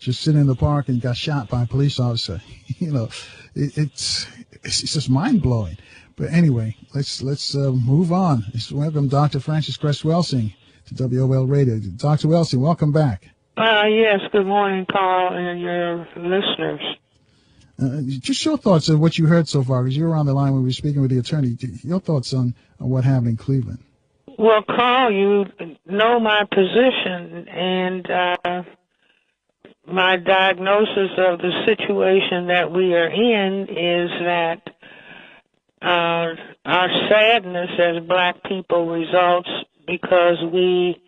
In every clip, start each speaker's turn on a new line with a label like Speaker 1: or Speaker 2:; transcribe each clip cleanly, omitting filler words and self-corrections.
Speaker 1: just sitting in the park and got shot by a police officer. It's just mind blowing. But anyway, let's move on. Let's welcome Dr. Frances Cress Welsing to WOL Radio. Dr. Welsing, welcome back.
Speaker 2: Yes, good morning, Carl, and your listeners.
Speaker 1: Just your thoughts on what you heard so far, because you were on the line when we were speaking with the attorney. Your thoughts on what happened in Cleveland.
Speaker 2: Well, Carl, you know my position, and my diagnosis of the situation that we are in is that our sadness as black people results because we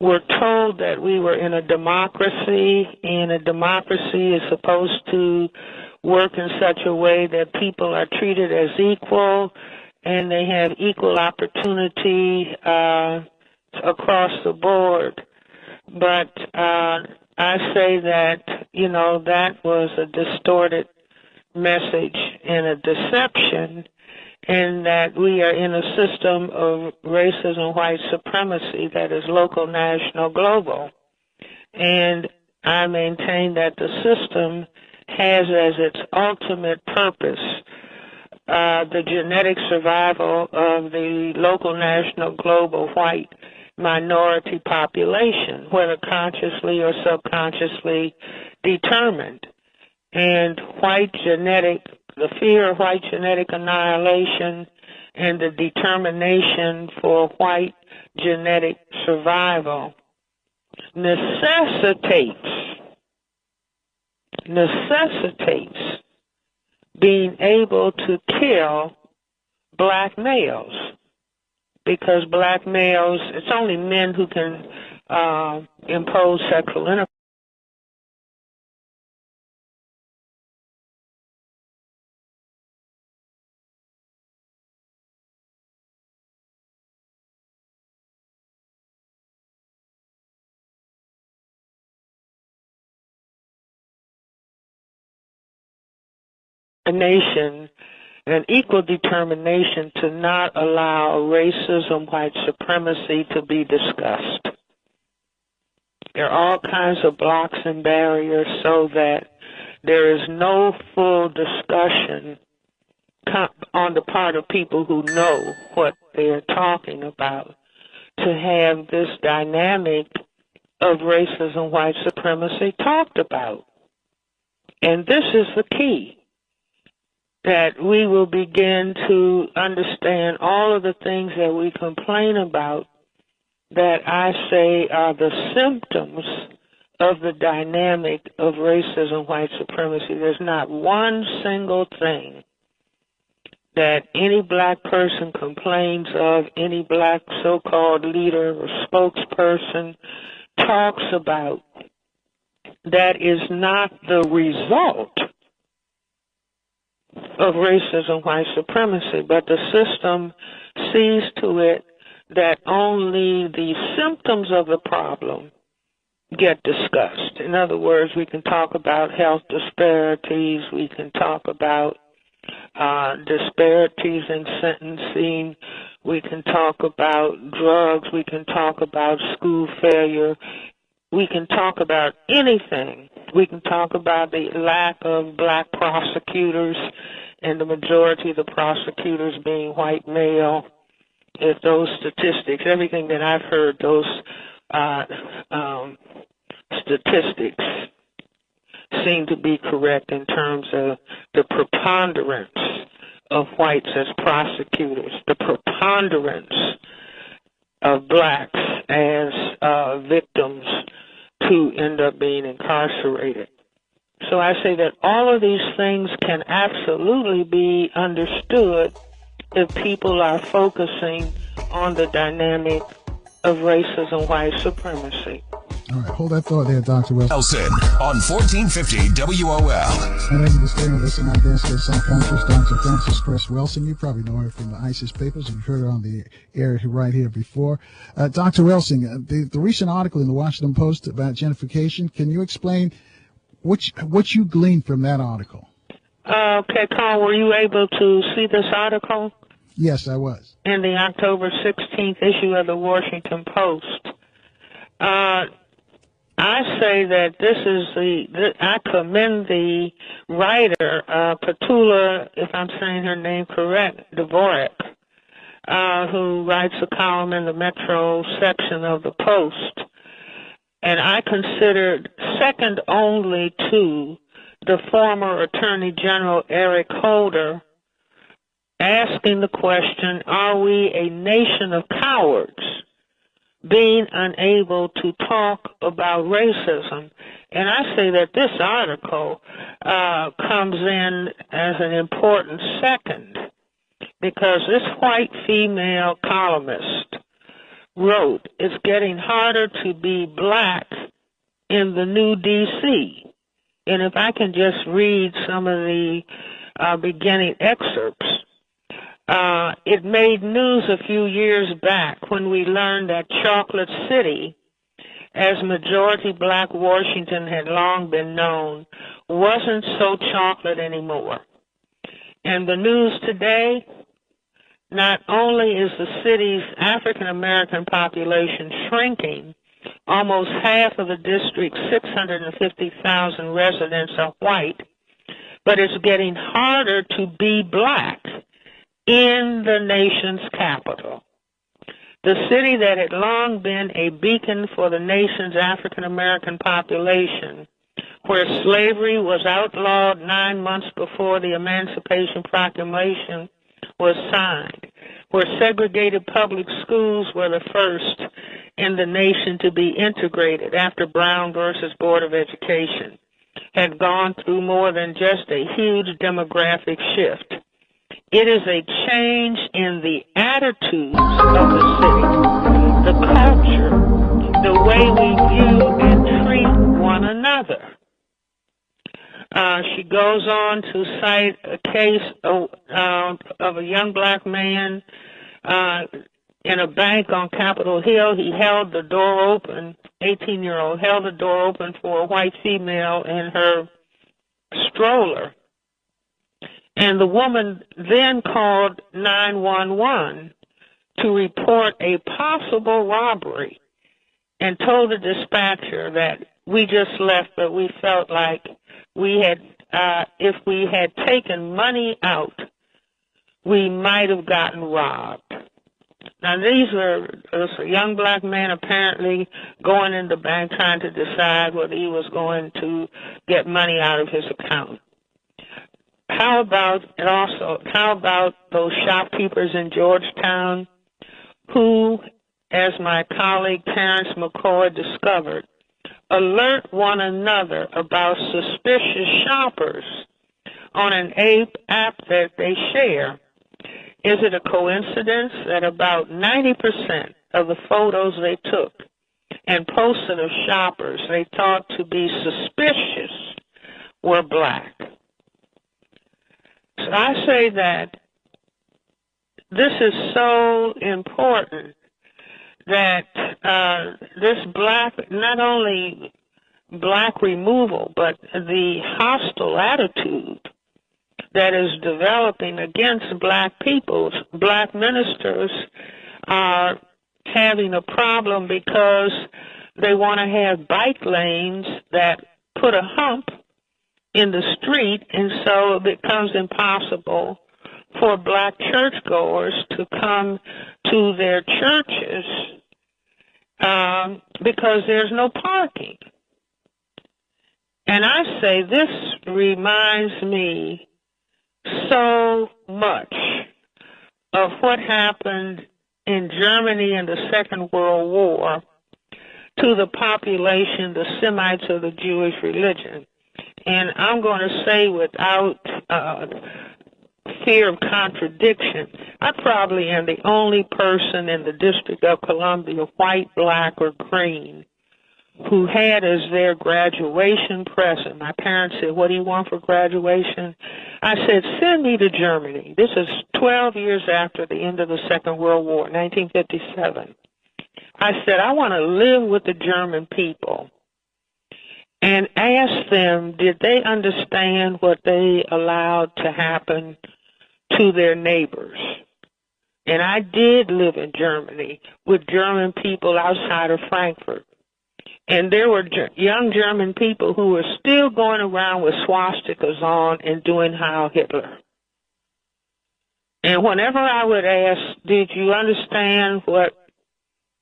Speaker 2: were told that we were in a democracy, and a democracy is supposed to work in such a way that people are treated as equal and they have equal opportunity across the board. But I say that, that was a distorted message and a deception, and that we are in a system of racism, white supremacy that is local, national, global. And I maintain that the system has as its ultimate purpose the genetic survival of the local, national, global white minority population, whether consciously or subconsciously determined. And the fear of white genetic annihilation and the determination for white genetic survival necessitates being able to kill black males, because black males, it's only men who can impose sexual intercourse. Nation and equal determination to not allow racism, white supremacy to be discussed. There are all kinds of blocks and barriers so that there is no full discussion on the part of people who know what they are talking about to have this dynamic of racism, white supremacy talked about. And this is the key, that we will begin to understand all of the things that we complain about that I say are the symptoms of the dynamic of racism, white supremacy. There's not one single thing that any black person complains of, any black so-called leader or spokesperson talks about, that is not the result of racism, white supremacy, but the system sees to it that only the symptoms of the problem get discussed. In other words, we can talk about health disparities, we can talk about disparities in sentencing, we can talk about drugs, we can talk about school failure, we can talk about anything. We can talk about the lack of black prosecutors and the majority of the prosecutors being white male. If those statistics, everything that I've heard, those statistics seem to be correct in terms of the preponderance of whites as prosecutors, the preponderance of blacks as victims who end up being incarcerated. So I say that all of these things can absolutely be understood if people are focusing on the dynamic of racism, white supremacy.
Speaker 1: All right, hold that thought there, Dr.
Speaker 3: Welsing on 1450 WOL.
Speaker 1: My name is staying with us, and our guest is psychiatrist Dr. Frances Cress Welsing. You probably know her from the ISIS papers. You've heard her on the air right here before. Dr. Welsing, the recent article in the Washington Post about gentrification, can you explain what you gleaned from that article?
Speaker 2: Okay, Carl, were you able to see this article?
Speaker 1: Yes, I was.
Speaker 2: In the October 16th issue of the Washington Post. I say that this is I commend the writer, Petula, if I'm saying her name correct, Dvorak, who writes a column in the Metro section of the Post. And I consider second only to the former Attorney General Eric Holder asking the question, are we a nation of cowards being unable to talk about racism? And I say that this article comes in as an important second, because this white female columnist wrote, it's getting harder to be black in the new D.C. And if I can just read some of the beginning excerpts, it made news a few years back when we learned that Chocolate City, as majority black Washington had long been known, wasn't so chocolate anymore. And the news today, not only is the city's African-American population shrinking, almost half of the district's 650,000 residents are white, but it's getting harder to be black in the nation's capital. The city that had long been a beacon for the nation's African-American population, where slavery was outlawed 9 months before the Emancipation Proclamation was signed, where segregated public schools were the first in the nation to be integrated after Brown versus Board of Education, had gone through more than just a huge demographic shift. It is a change in the attitudes of the city, the culture, the way we view and treat one another. She goes on to cite a case of a young black man in a bank on Capitol Hill. He held the door open, 18-year-old, held the door open for a white female in her stroller. And the woman then called 911 to report a possible robbery and told the dispatcher that we just left, but we felt like we had, if we had taken money out, we might have gotten robbed. Now, these were a young black man apparently going in the bank trying to decide whether he was going to get money out of his account. How about those shopkeepers in Georgetown who, as my colleague Terrence McCoy discovered, alert one another about suspicious shoppers on an app that they share? Is it a coincidence that about 90% of the photos they took and posted of shoppers they thought to be suspicious were black? So I say that this is so important that this black, not only black removal, but the hostile attitude that is developing against black people. Black ministers are having a problem because they want to have bike lanes that put a hump in the street, and so it becomes impossible for black churchgoers to come to their churches because there's no parking. And I say this reminds me so much of what happened in Germany in the Second World War to the population, the Semites of the Jewish religion. And I'm going to say without fear of contradiction, I probably am the only person in the District of Columbia, white, black, or green, who had as their graduation present. My parents said, what do you want for graduation? I said, send me to Germany. This is 12 years after the end of the Second World War, 1957. I said, I want to live with the German people and ask them, did they understand what they allowed to happen to their neighbors? And I did live in Germany with German people outside of Frankfurt. And there were young German people who were still going around with swastikas on and doing Heil Hitler. And whenever I would ask, did you understand what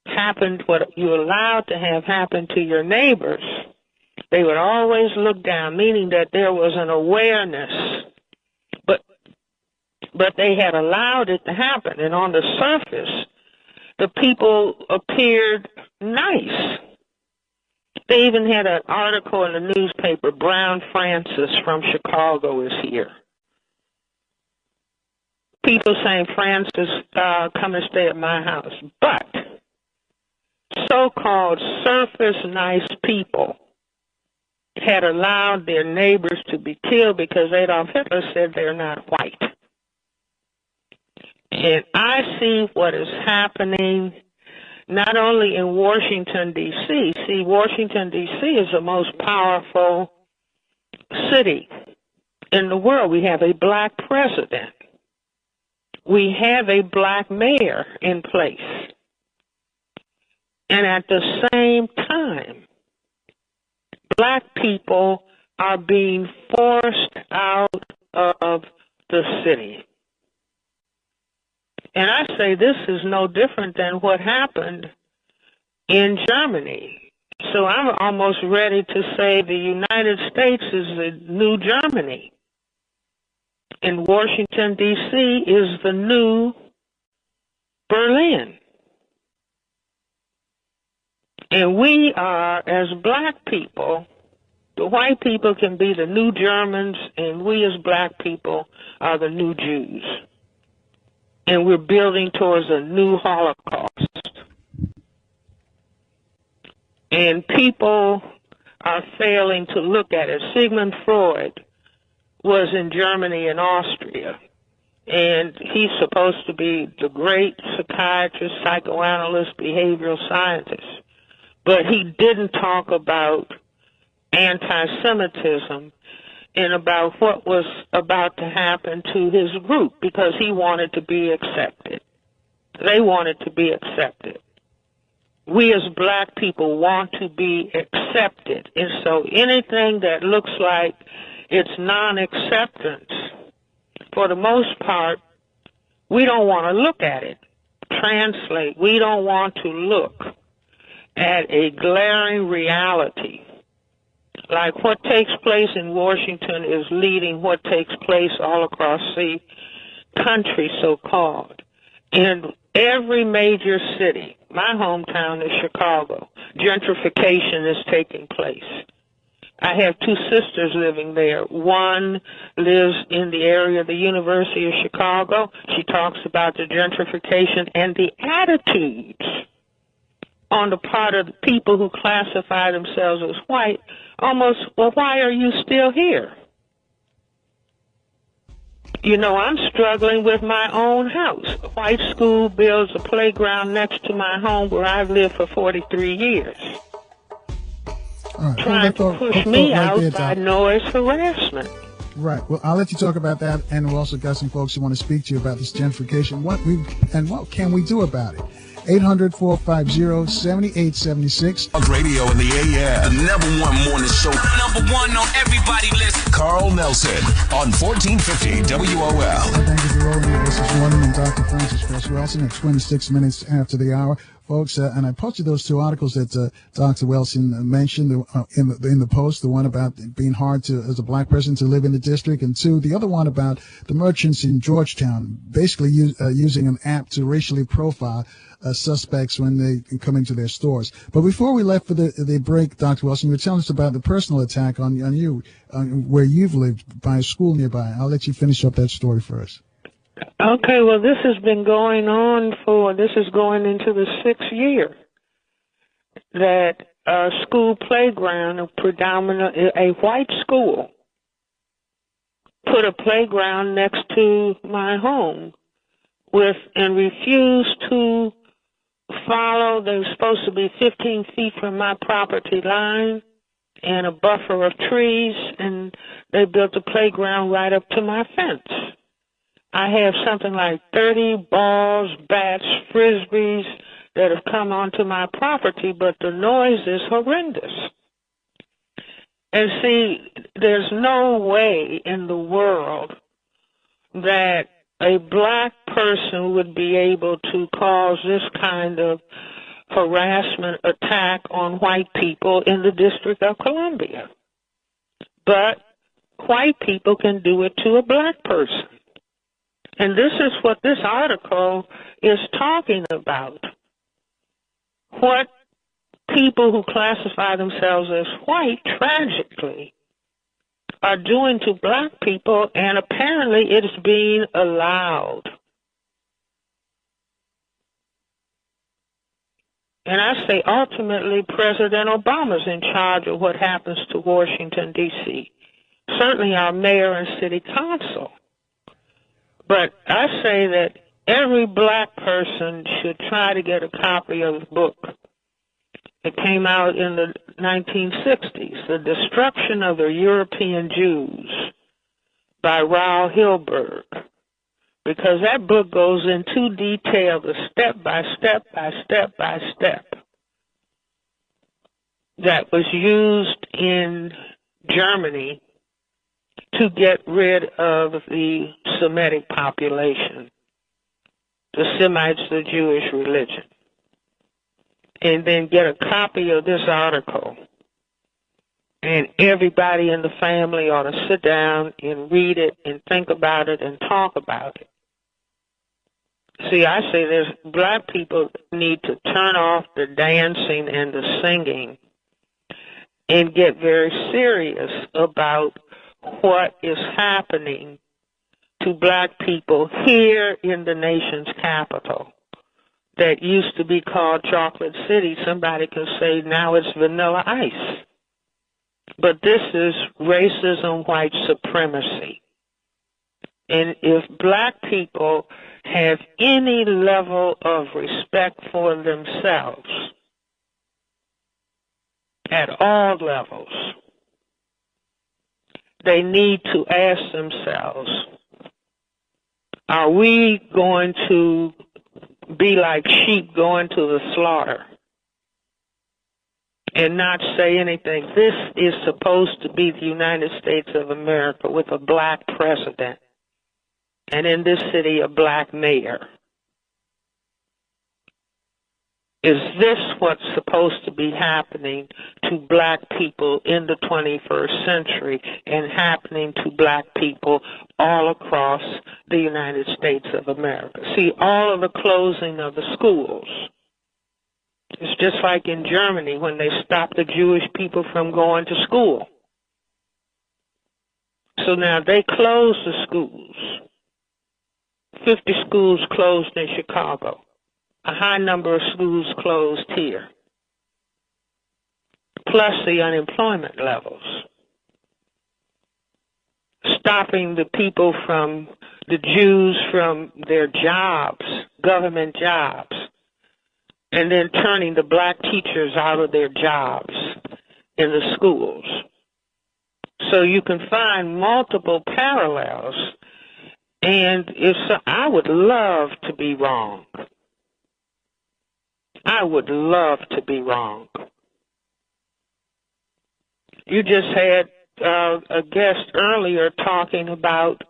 Speaker 2: happened, what you allowed to have happen to your neighbors, they would always look down, meaning that there was an awareness, but they had allowed it to happen. And on the surface, the people appeared nice. They even had an article in the newspaper, Brown Francis from Chicago is here. People saying, Francis, come and stay at my house. But so-called surface nice people had allowed their neighbors to be killed because Adolf Hitler said they're not white. And I see what is happening not only in Washington, D.C. See, Washington, D.C. is the most powerful city in the world. We have a black president. We have a black mayor in place. And at the same time, black people are being forced out of the city. And I say this is no different than what happened in Germany. So I'm almost ready to say the United States is the new Germany. And Washington, D.C. is the new Berlin. And we are, as black people, the white people can be the new Germans, and we as black people are the new Jews. And we're building towards a new Holocaust. And people are failing to look at it. Sigmund Freud was in Germany and Austria, and he's supposed to be the great psychiatrist, psychoanalyst, behavioral scientist. But he didn't talk about anti-Semitism and about what was about to happen to his group because he wanted to be accepted. They wanted to be accepted. We as black people want to be accepted. And so anything that looks like it's non-acceptance, for the most part, we don't want to look at it. Translate, we don't want to look at a glaring reality. Like what takes place in Washington is leading what takes place all across the country, so-called. In every major city, my hometown is Chicago, gentrification is taking place. I have two sisters living there. One lives in the area of the University of Chicago. She talks about the gentrification and the attitudes on the part of the people who classify themselves as white, almost, well, why are you still here? You know, I'm struggling with my own house. A white school builds a playground next to my home where I've lived for 43 years.
Speaker 1: Right.
Speaker 2: Trying to push me out by noise harassment.
Speaker 1: Right. Well, I'll let you talk about that, and we've also got some folks who want to speak to you about this gentrification. What can we do about it? 800-450-7876.
Speaker 3: Radio in the AM.
Speaker 4: The #1 morning show. #1 on everybody list.
Speaker 3: Carl Nelson on 1450 WOL.
Speaker 1: Thank you for rolling with us this morning. And Dr. Francis Cress Welsing at 26 minutes after the hour. Folks, and I posted those two articles that Dr. Welsing mentioned in the post, the one about being hard to, as a black person, to live in the district, and two, the other one about the merchants in Georgetown, basically using an app to racially profile suspects when they come into their stores. But before we left for the break, Dr. Welsing, you were telling us about the personal attack on you, where you've lived, by a school nearby. I'll let you finish up that story first.
Speaker 2: Okay, well, this has been going on this is going into the 6th year that a school playground, a white school, put a playground next to my home and refused to follow. They were supposed to be 15 feet from my property line and a buffer of trees, and they built a playground right up to my fence. I have something like 30 balls, bats, frisbees, that have come onto my property, but the noise is horrendous. And see, there's no way in the world that a black person would be able to cause this kind of harassment attack on white people in the District of Columbia. But white people can do it to a black person. And this is what this article is talking about. What people who classify themselves as white, tragically, are doing to black people, and apparently it's being allowed. And I say ultimately President Obama's in charge of what happens to Washington, D.C. Certainly our mayor and city council. But I say that every black person should try to get a copy of the book. It came out in the 1960s, The Destruction of the European Jews by Raoul Hilberg, because that book goes into detail, the step by step by step by step that was used in Germany to get rid of the Semitic population, the Semites, the Jewish religion. And then get a copy of this article. And everybody in the family ought to sit down and read it and think about it and talk about it. See, I say there's black people need to turn off the dancing and the singing and get very serious about what is happening to black people here in the nation's capital. That used to be called Chocolate City, somebody can say now it's Vanilla Ice. But this is racism, white supremacy. And if black people have any level of respect for themselves, at all levels, they need to ask themselves, are we going to be like sheep going to the slaughter and not say anything? This is supposed to be the United States of America with a black president, and in this city a black mayor. Is this what's supposed to be happening to black people in the 21st century and happening to black people all across the United States of America? See, all of the closing of the schools, it's just like in Germany when they stopped the Jewish people from going to school. So now they closed the schools. 50 schools closed in Chicago. A high number of schools closed here, plus the unemployment levels, stopping the people from, the Jews from their jobs, government jobs, and then turning the black teachers out of their jobs in the schools. So you can find multiple parallels, and I would love to be wrong. I would love to be wrong. You just had a guest earlier talking about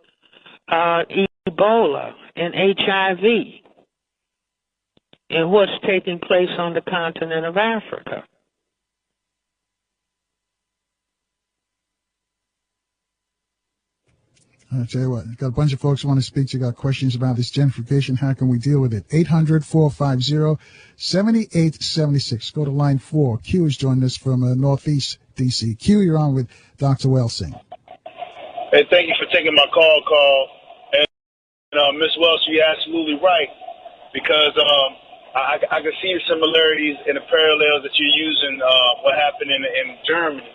Speaker 2: Ebola and HIV and what's taking place on the continent of Africa.
Speaker 1: I'll tell you what, got a bunch of folks who want to speak to you, got questions about this gentrification. How can we deal with it? 800-450-7876. Go to line 4. Q is joining us from Northeast D.C. Q, you're on with Dr. Welsing.
Speaker 5: Hey, thank you for taking my call. And Ms. Welsing, you're absolutely right, because I can see the similarities and the parallels that you're using, what happened in Germany,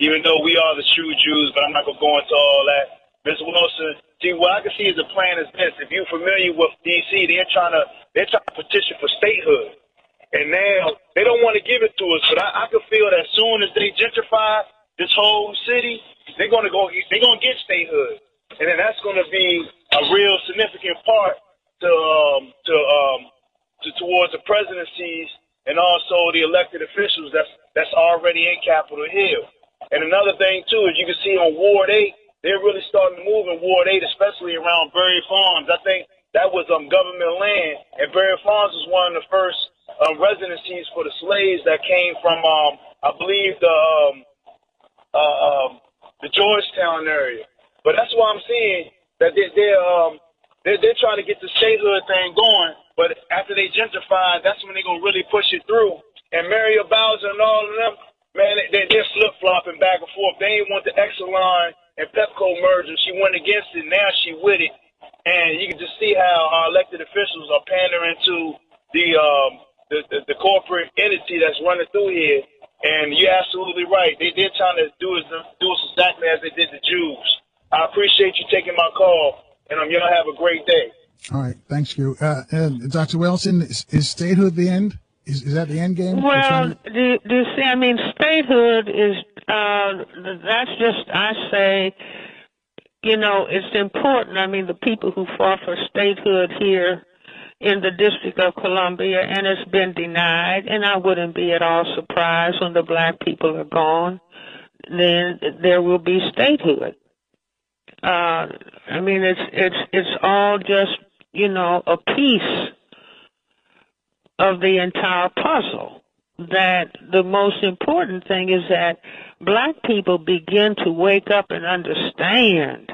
Speaker 5: even though we are the true Jews, but I'm not going to go into all that. Ms. Wilson, see, what I can see is the plan is this. If you're familiar with D.C., they're trying to petition for statehood. And now they don't want to give it to us, but I can feel that as soon as they gentrify this whole city, they're going to get statehood. And then that's going to be a real significant part to towards the presidencies and also the elected officials that's already in Capitol Hill. And another thing too is you can see on Ward 8, they're really starting to move in Ward 8, especially around Berry Farms. I think that was government land, and Berry Farms was one of the first residencies for the slaves that came from, I believe, the Georgetown area. But that's why I'm seeing that they're trying to get the statehood thing going. But after they gentrify, that's when they're gonna really push it through. And Mario Bowser and all of them, man, they're flip-flopping back and forth. They didn't want the Exelon and Pepco merger. She went against it. Now she with it. And you can just see how our elected officials are pandering to the corporate entity that's running through here. And you're absolutely right. They're trying to do us exactly as they did the Jews. I appreciate you taking my call, and y'all have a great day.
Speaker 1: All right, thanks, you. Dr. Welsing, is statehood the end? Is that the end game?
Speaker 2: Well, do you see, I mean, statehood is, that's just, I say, it's important. I mean, the people who fought for statehood here in the District of Columbia, and it's been denied, and I wouldn't be at all surprised when the black people are gone, then there will be statehood. I mean, it's all just, a piece of the entire puzzle. That the most important thing is that black people begin to wake up and understand,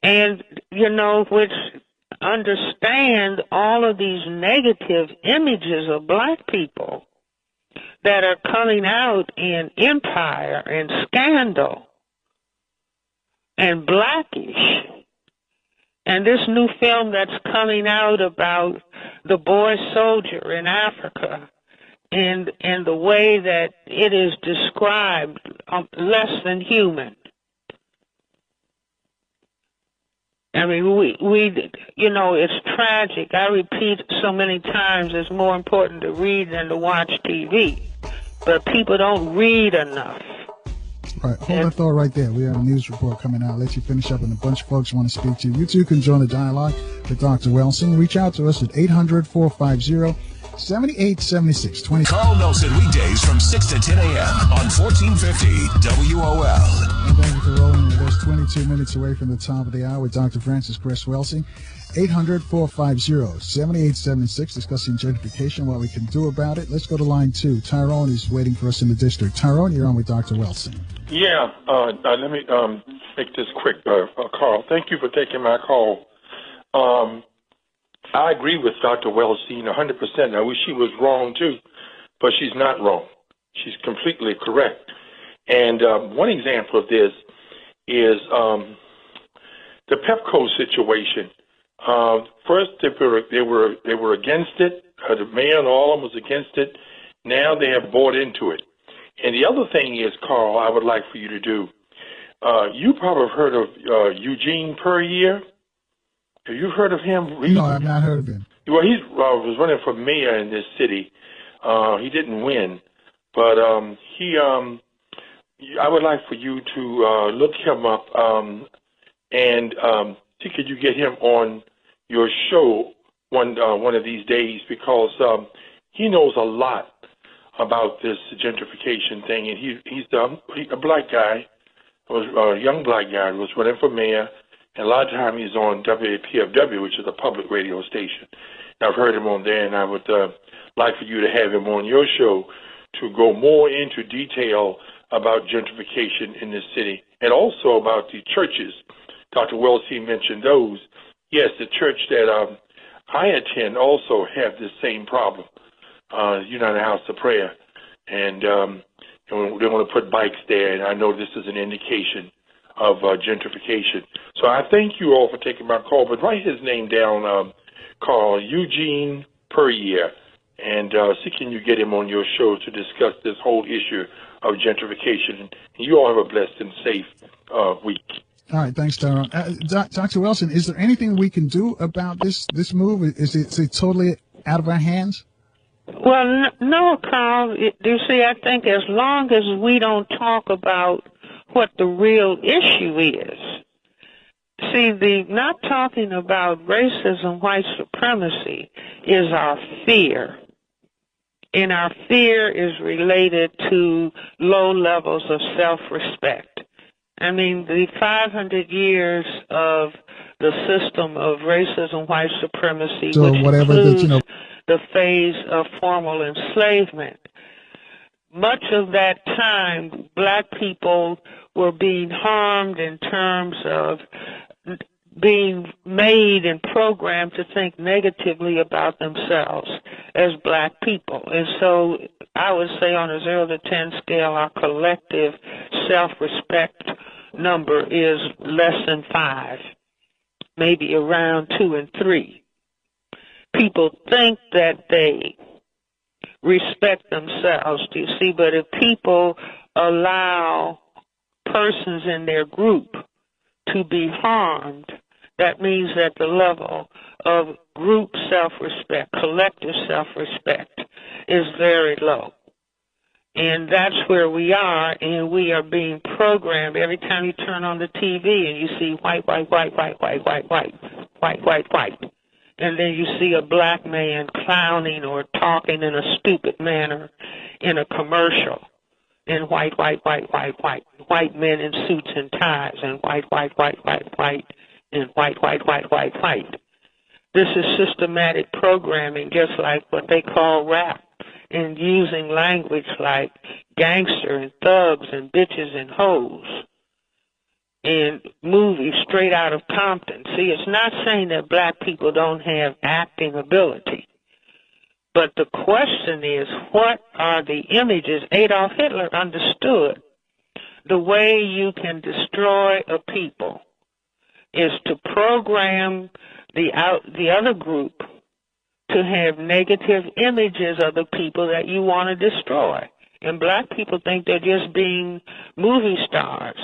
Speaker 2: and, which understand all of these negative images of black people that are coming out in Empire and Scandal and Blackish. And this new film that's coming out about the boy soldier in Africa and the way that it is described, less than human. I mean, we it's tragic. I repeat so many times, it's more important to read than to watch TV. But people don't read enough.
Speaker 1: Right, hold that thought right there. We have a news report coming out. I'll let you finish up, and a bunch of folks want to speak to you. You too can join the dialogue with Dr. Welsing. Reach out to us at 800-450-7876.
Speaker 3: Carl Nelson weekdays from 6 to 10 a.m. on 1450 WOL.
Speaker 1: And thank you for rolling with us. 22 minutes away from the top of the hour with Dr. Francis Chris Welsing. 800-450-7876, discussing gentrification, what we can do about it. Let's go to line 2. Tyrone is waiting for us in the district. Tyrone, you're on with Dr. Welsing.
Speaker 6: Yeah, let me make this quick, Carl. Thank you for taking my call. I agree with Dr. Welsing 100%. I wish she was wrong, too, but she's not wrong. She's completely correct. And one example of this is the Pepco situation. First, they were against it. The mayor and all of them was against it. Now they have bought into it. And the other thing is, Carl, I would like for you to do. You probably have heard of Eugene Puryear. Have you heard of him?
Speaker 1: No, I've not heard of him.
Speaker 6: Well, he was running for mayor in this city. He didn't win, but I would like for you to look him up and see could you get him on your show one of these days, because he knows a lot about this gentrification thing, and he's a black guy, a young black guy who was running for mayor, and a lot of time he's on WPFW, which is a public radio station. And I've heard him on there, and I would like for you to have him on your show to go more into detail about gentrification in this city, and also about the churches. Dr. Welsing mentioned those. Yes, the church that I attend also have this same problem, United House of Prayer, and they want to put bikes there, and I know this is an indication of gentrification. So I thank you all for taking my call, but write his name down, Carl, Eugene Puryear, and see can you get him on your show to discuss this whole issue of gentrification. And you all have a blessed and safe week.
Speaker 1: All right, thanks, Tyrone. Dr. Welsing, is there anything we can do about this move? Is it totally out of our hands?
Speaker 2: Well, no, Carl. You see, I think as long as we don't talk about what the real issue is, See, the not talking about racism, white supremacy, is our fear. And our fear is related to low levels of self-respect. I mean, the 500 years of the system of racism, white supremacy,
Speaker 1: So
Speaker 2: which
Speaker 1: whatever
Speaker 2: includes
Speaker 1: that,
Speaker 2: the phase of formal enslavement, much of that time, black people were being harmed in terms of being made and programmed to think negatively about themselves as black people. And so I would say on a 0 to 10 scale, our collective self-respect number is less than 5, maybe around 2 and 3. People think that they respect themselves, do you see? But if people allow persons in their group to be harmed, that means that the level of group self-respect, collective self-respect, is very low. And that's where we are, and we are being programmed. Every time you turn on the TV and you see white, white, white, white, white, white, white, white, white, white, and then you see a black man clowning or talking in a stupid manner in a commercial, and white, white, white, white, white, white men in suits and ties, and white, white, white, white, white, and white, white, white, white, white. This is systematic programming, just like what they call rap, and using language like gangster and thugs and bitches and hoes, and movies straight out of Compton. See, it's not saying that black people don't have acting ability, but the question is, what are the images? Adolf Hitler understood the way you can destroy a people is to program the other group to have negative images of the people that you want to destroy. And black people think they're just being movie stars.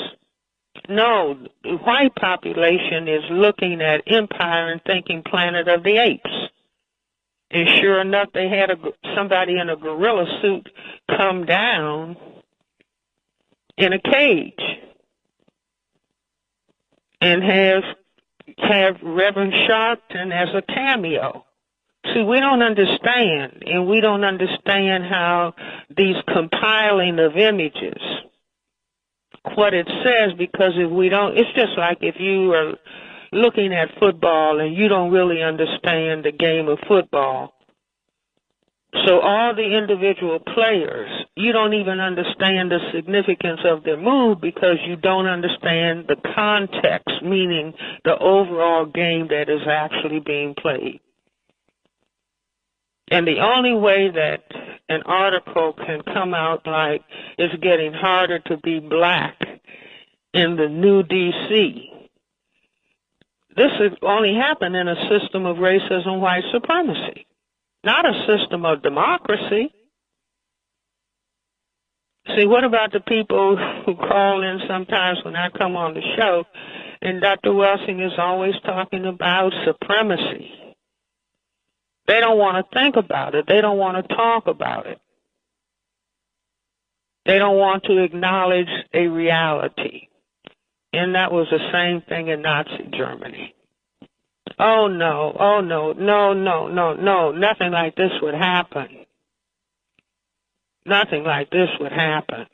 Speaker 2: No, the white population is looking at Empire and thinking Planet of the Apes. And sure enough, they had somebody in a gorilla suit come down in a cage and have Reverend Sharpton as a cameo. See, we don't understand, and we don't understand how these compiling of images, what it says, because if we don't, it's just like if you are looking at football and you don't really understand the game of football. So all the individual players, you don't even understand the significance of their move because you don't understand the context, meaning the overall game that is actually being played. And the only way that an article can come out like it's getting harder to be black in the new D.C., this has only happened in a system of racism, white supremacy, not a system of democracy. See, what about the people who call in sometimes when I come on the show, and Dr. Welsing is always talking about supremacy? They don't want to think about it. They don't want to talk about it. They don't want to acknowledge a reality. And that was the same thing in Nazi Germany. Oh, no, no, nothing like this would happen. Nothing like this would happen.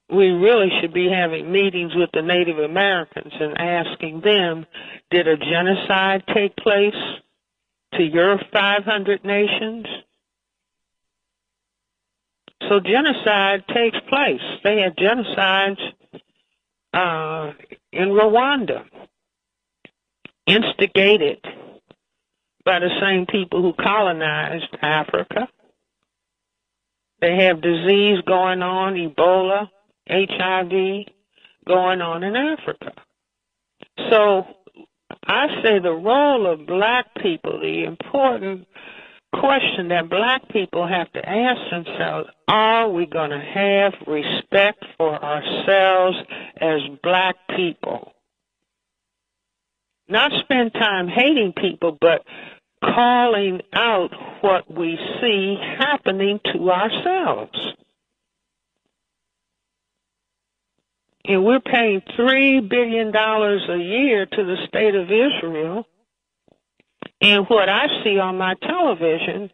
Speaker 2: We really should be having meetings with the Native Americans and asking them, did a genocide take place to your 500 nations? So genocide takes place. They had genocides in Rwanda, instigated by the same people who colonized Africa. They have disease going on, Ebola, HIV, going on in Africa. So I say the role of black people, the important question that black people have to ask themselves, are we going to have respect for ourselves as black people? Not spend time hating people, but calling out what we see happening to ourselves. And we're paying $3 billion a year to the state of Israel. And what I see on my television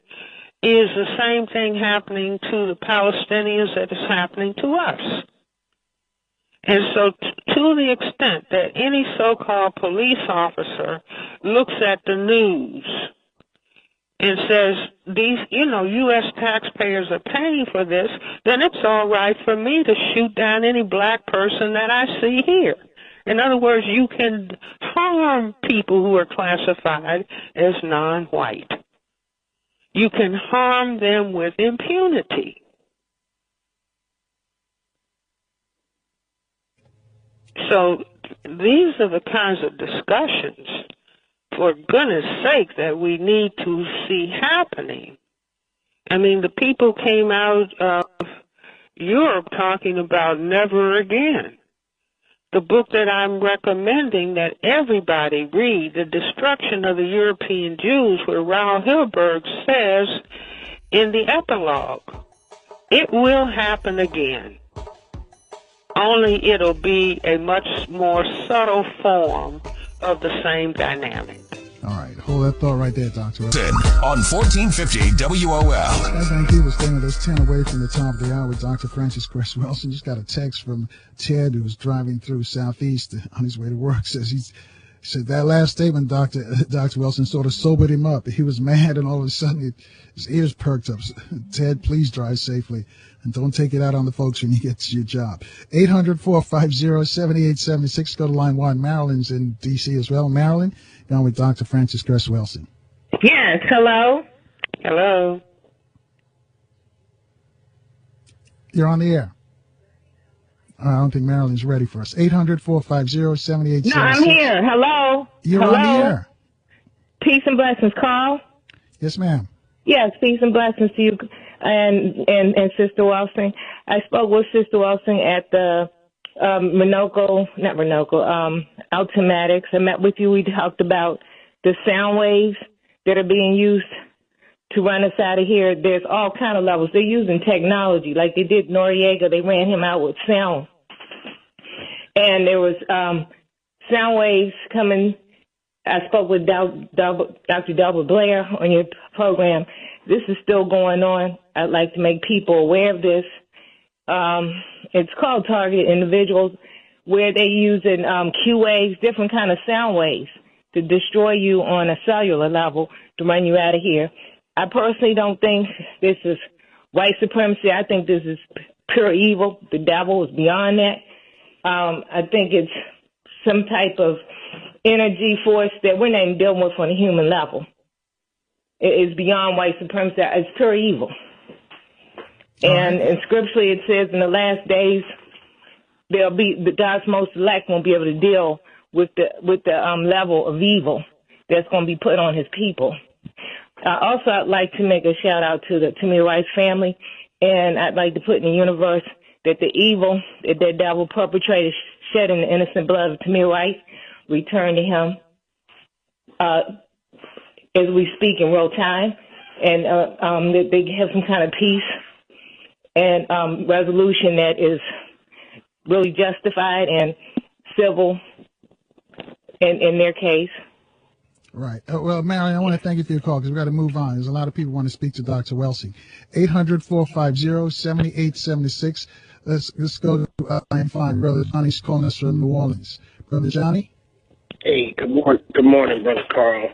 Speaker 2: is the same thing happening to the Palestinians that is happening to us. And so to the extent that any so-called police officer looks at the news and says, these, U.S. taxpayers are paying for this, then it's all right for me to shoot down any black person that I see here. In other words, you can harm people who are classified as non-white. You can harm them with impunity. So these are the kinds of discussions, for goodness sake, that we need to see happening. I mean, the people came out of Europe talking about never again. The book that I'm recommending that everybody read, The Destruction of the European Jews, where Raoul Hilberg says in the epilogue, it will happen again. Only it'll be a much more subtle form of the same dynamic.
Speaker 1: All right, hold that thought right there, Dr.
Speaker 3: On 1450 WOL.
Speaker 1: Thank you for staying with us 10 away from the top of the hour with Dr. Francis Cress Welsing. Just got a text from Ted, who was driving through Southeast on his way to work. Said that last statement, Dr. Welsing, sort of sobered him up. He was mad, and all of a sudden his ears perked up. Ted, please drive safely, and don't take it out on the folks when you get to your job. 800-450-7876. Go to line 1. Marilyn's in D.C. as well. Marilyn, you're on with Dr. Francis Cress Welsing.
Speaker 7: Yes, hello?
Speaker 2: Hello.
Speaker 1: You're on the air. I don't think Marilyn's ready for us. 800-450-7876.
Speaker 7: No, I'm here. Hello?
Speaker 1: You're
Speaker 7: hello?
Speaker 1: on the air.
Speaker 7: Peace and blessings, Carl?
Speaker 1: Yes, ma'am.
Speaker 7: Yes, peace and blessings to you and Sister Welsing. I spoke with Sister Welsing at the Altomatics. I met with you. We talked about the sound waves that are being used to run us out of here. There's all kind of levels. They're using technology like they did Noriega. They ran him out with sound. And there was sound waves coming. I spoke with Dr. Delbert Blair on your program. This is still going on. I'd like to make people aware of this. It's called targeted individuals, where they're using Q waves, different kind of sound waves, to destroy you on a cellular level to run you out of here. I personally don't think this is white supremacy. I think this is pure evil. The devil is beyond that. I think it's some type of energy force that we're not even dealing with on a human level. It is beyond white supremacy. It's pure evil. And scripturally it says in the last days, the God's most elect won't be able to deal with the level of evil that's going to be put on his people. Also, I'd like to make a shout out to the Tamir Rice family, and I'd like to put in the universe that the evil that the devil perpetrated, shedding the innocent blood of Tamir Rice, return to him as we speak in real time, and that they have some kind of peace and resolution that is really justified and civil in their case.
Speaker 1: Right. Well, Marion, I want to thank you for your call because we've got to move on. There's a lot of people who want to speak to Dr. Welsing. 800-450-7876. Let's go to line 5. Brother Johnny's calling us from New Orleans. Brother Johnny?
Speaker 8: Hey, good morning, Brother Carl.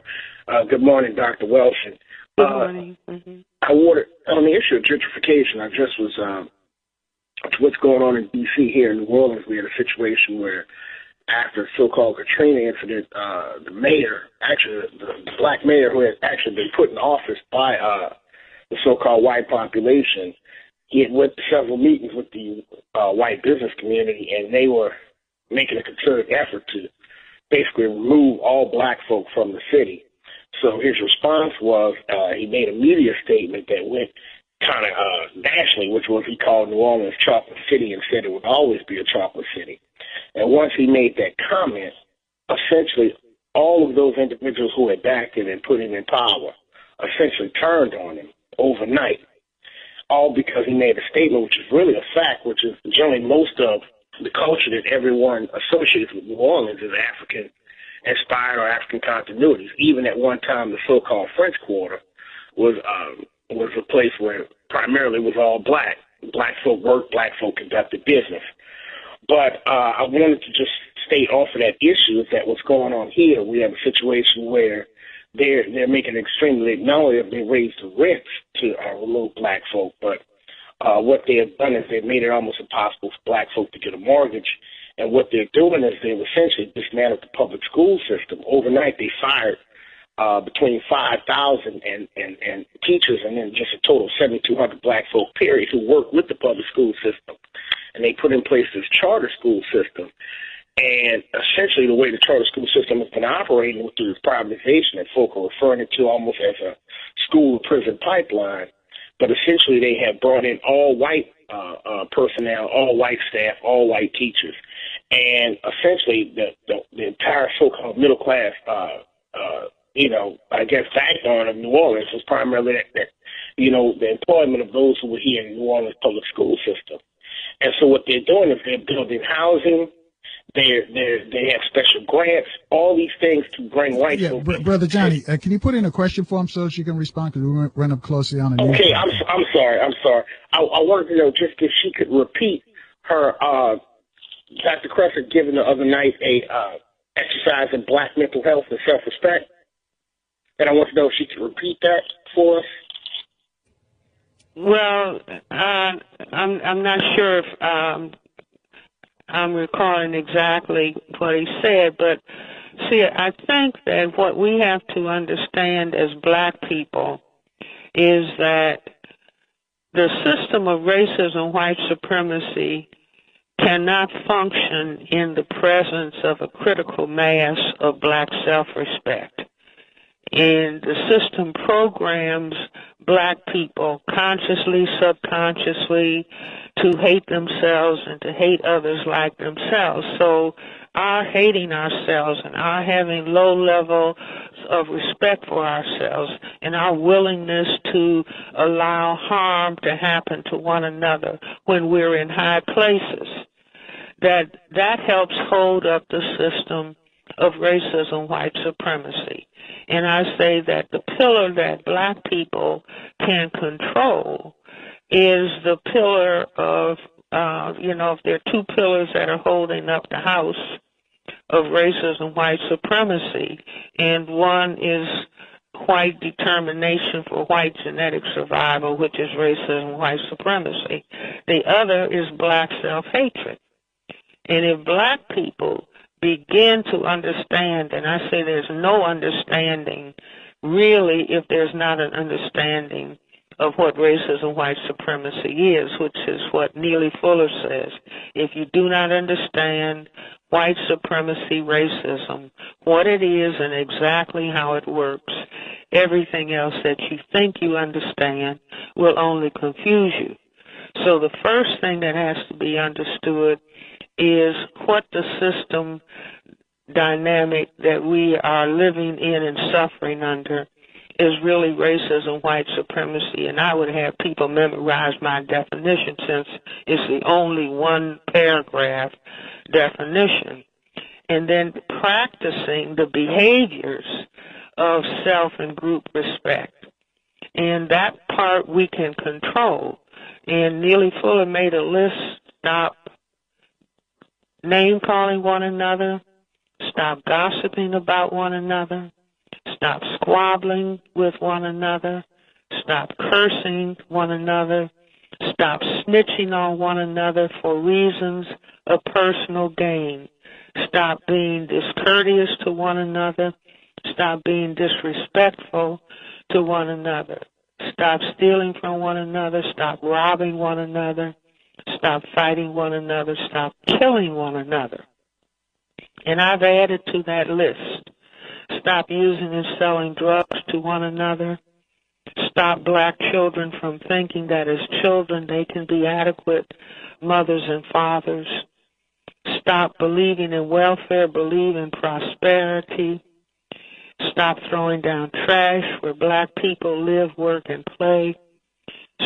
Speaker 8: Good morning, Dr. Welsing.
Speaker 2: Good morning.
Speaker 8: On the issue of gentrification, I just was what's going on in D.C. here in New Orleans. We had a situation where after the so-called Katrina incident, the mayor, actually the black mayor who had actually been put in office by the so-called white population, he had went to several meetings with the white business community, and they were making a concerted effort to basically remove all black folk from the city. So his response was he made a media statement that went kind of nationally, which was he called New Orleans Chocolate City and said it would always be a chocolate city. And once he made that comment, essentially all of those individuals who had backed him and put him in power essentially turned on him overnight, all because he made a statement which is really a fact, which is generally most of the culture that everyone associates with New Orleans is African-inspired or African continuities. Even at one time, the so-called French Quarter was a place where primarily was all black. Black folk worked, black folk conducted business. But I wanted to just state off of that issue is that what's going on here, we have a situation where they're making it extremely, not only have they raised the rents to remove black folk, but what they have done is they've made it almost impossible for black folk to get a mortgage. And what they're doing is they've essentially dismantled the public school system. Overnight, they fired between 5,000 and teachers, and then just a total of 7,200 black folk, period, who work with the public school system. And they put in place this charter school system. And essentially the way the charter school system has been operating through this privatization that folk are referring it to almost as a school-to-prison pipeline. But essentially they have brought in all white personnel, all white staff, all white teachers. And essentially the entire so-called middle class, I guess backbone of New Orleans was primarily that the employment of those who were here in New Orleans public school system. And so what they're doing is they're building housing. They have special grants, all these things to bring white folk.
Speaker 1: Brother Johnny, can you put in a question for him so she can respond? Because we run up closely on the news.
Speaker 8: Okay, I'm sorry. I wanted to know just if she could repeat her, Dr. Crescent giving the other night a exercise in black mental health and self-respect. And I want to know if she could repeat that for us.
Speaker 2: Well, I'm not sure if I'm recalling exactly what he said, but see, I think that what we have to understand as black people is that the system of racism, white supremacy, cannot function in the presence of a critical mass of black self-respect. And the system programs black people consciously, subconsciously to hate themselves and to hate others like themselves. So our hating ourselves and our having low levels of respect for ourselves and our willingness to allow harm to happen to one another when we're in high places, that helps hold up the system of racism, white supremacy. And I say that the pillar that black people can control is the pillar of, if there are two pillars that are holding up the house of racism, white supremacy, and one is white determination for white genetic survival, which is racism, white supremacy. The other is black self-hatred. And if black people begin to understand, and I say there's no understanding really if there's not an understanding of what racism, white supremacy is, which is what Neely Fuller says. If you do not understand white supremacy, racism, what it is and exactly how it works, everything else that you think you understand will only confuse you. So the first thing that has to be understood is what the system dynamic that we are living in and suffering under is really racism, white supremacy. And I would have people memorize my definition since it's the only one paragraph definition. And then practicing the behaviors of self and group respect. And that part we can control. And Neely Fuller made a list: stop name-calling one another, stop gossiping about one another, stop squabbling with one another, stop cursing one another, stop snitching on one another for reasons of personal gain, stop being discourteous to one another, stop being disrespectful to one another, stop stealing from one another, stop robbing one another, stop fighting one another, stop killing one another. And I've added to that list: stop using and selling drugs to one another, stop black children from thinking that as children they can be adequate mothers and fathers, stop believing in welfare, believe in prosperity, stop throwing down trash where black people live, work, and play,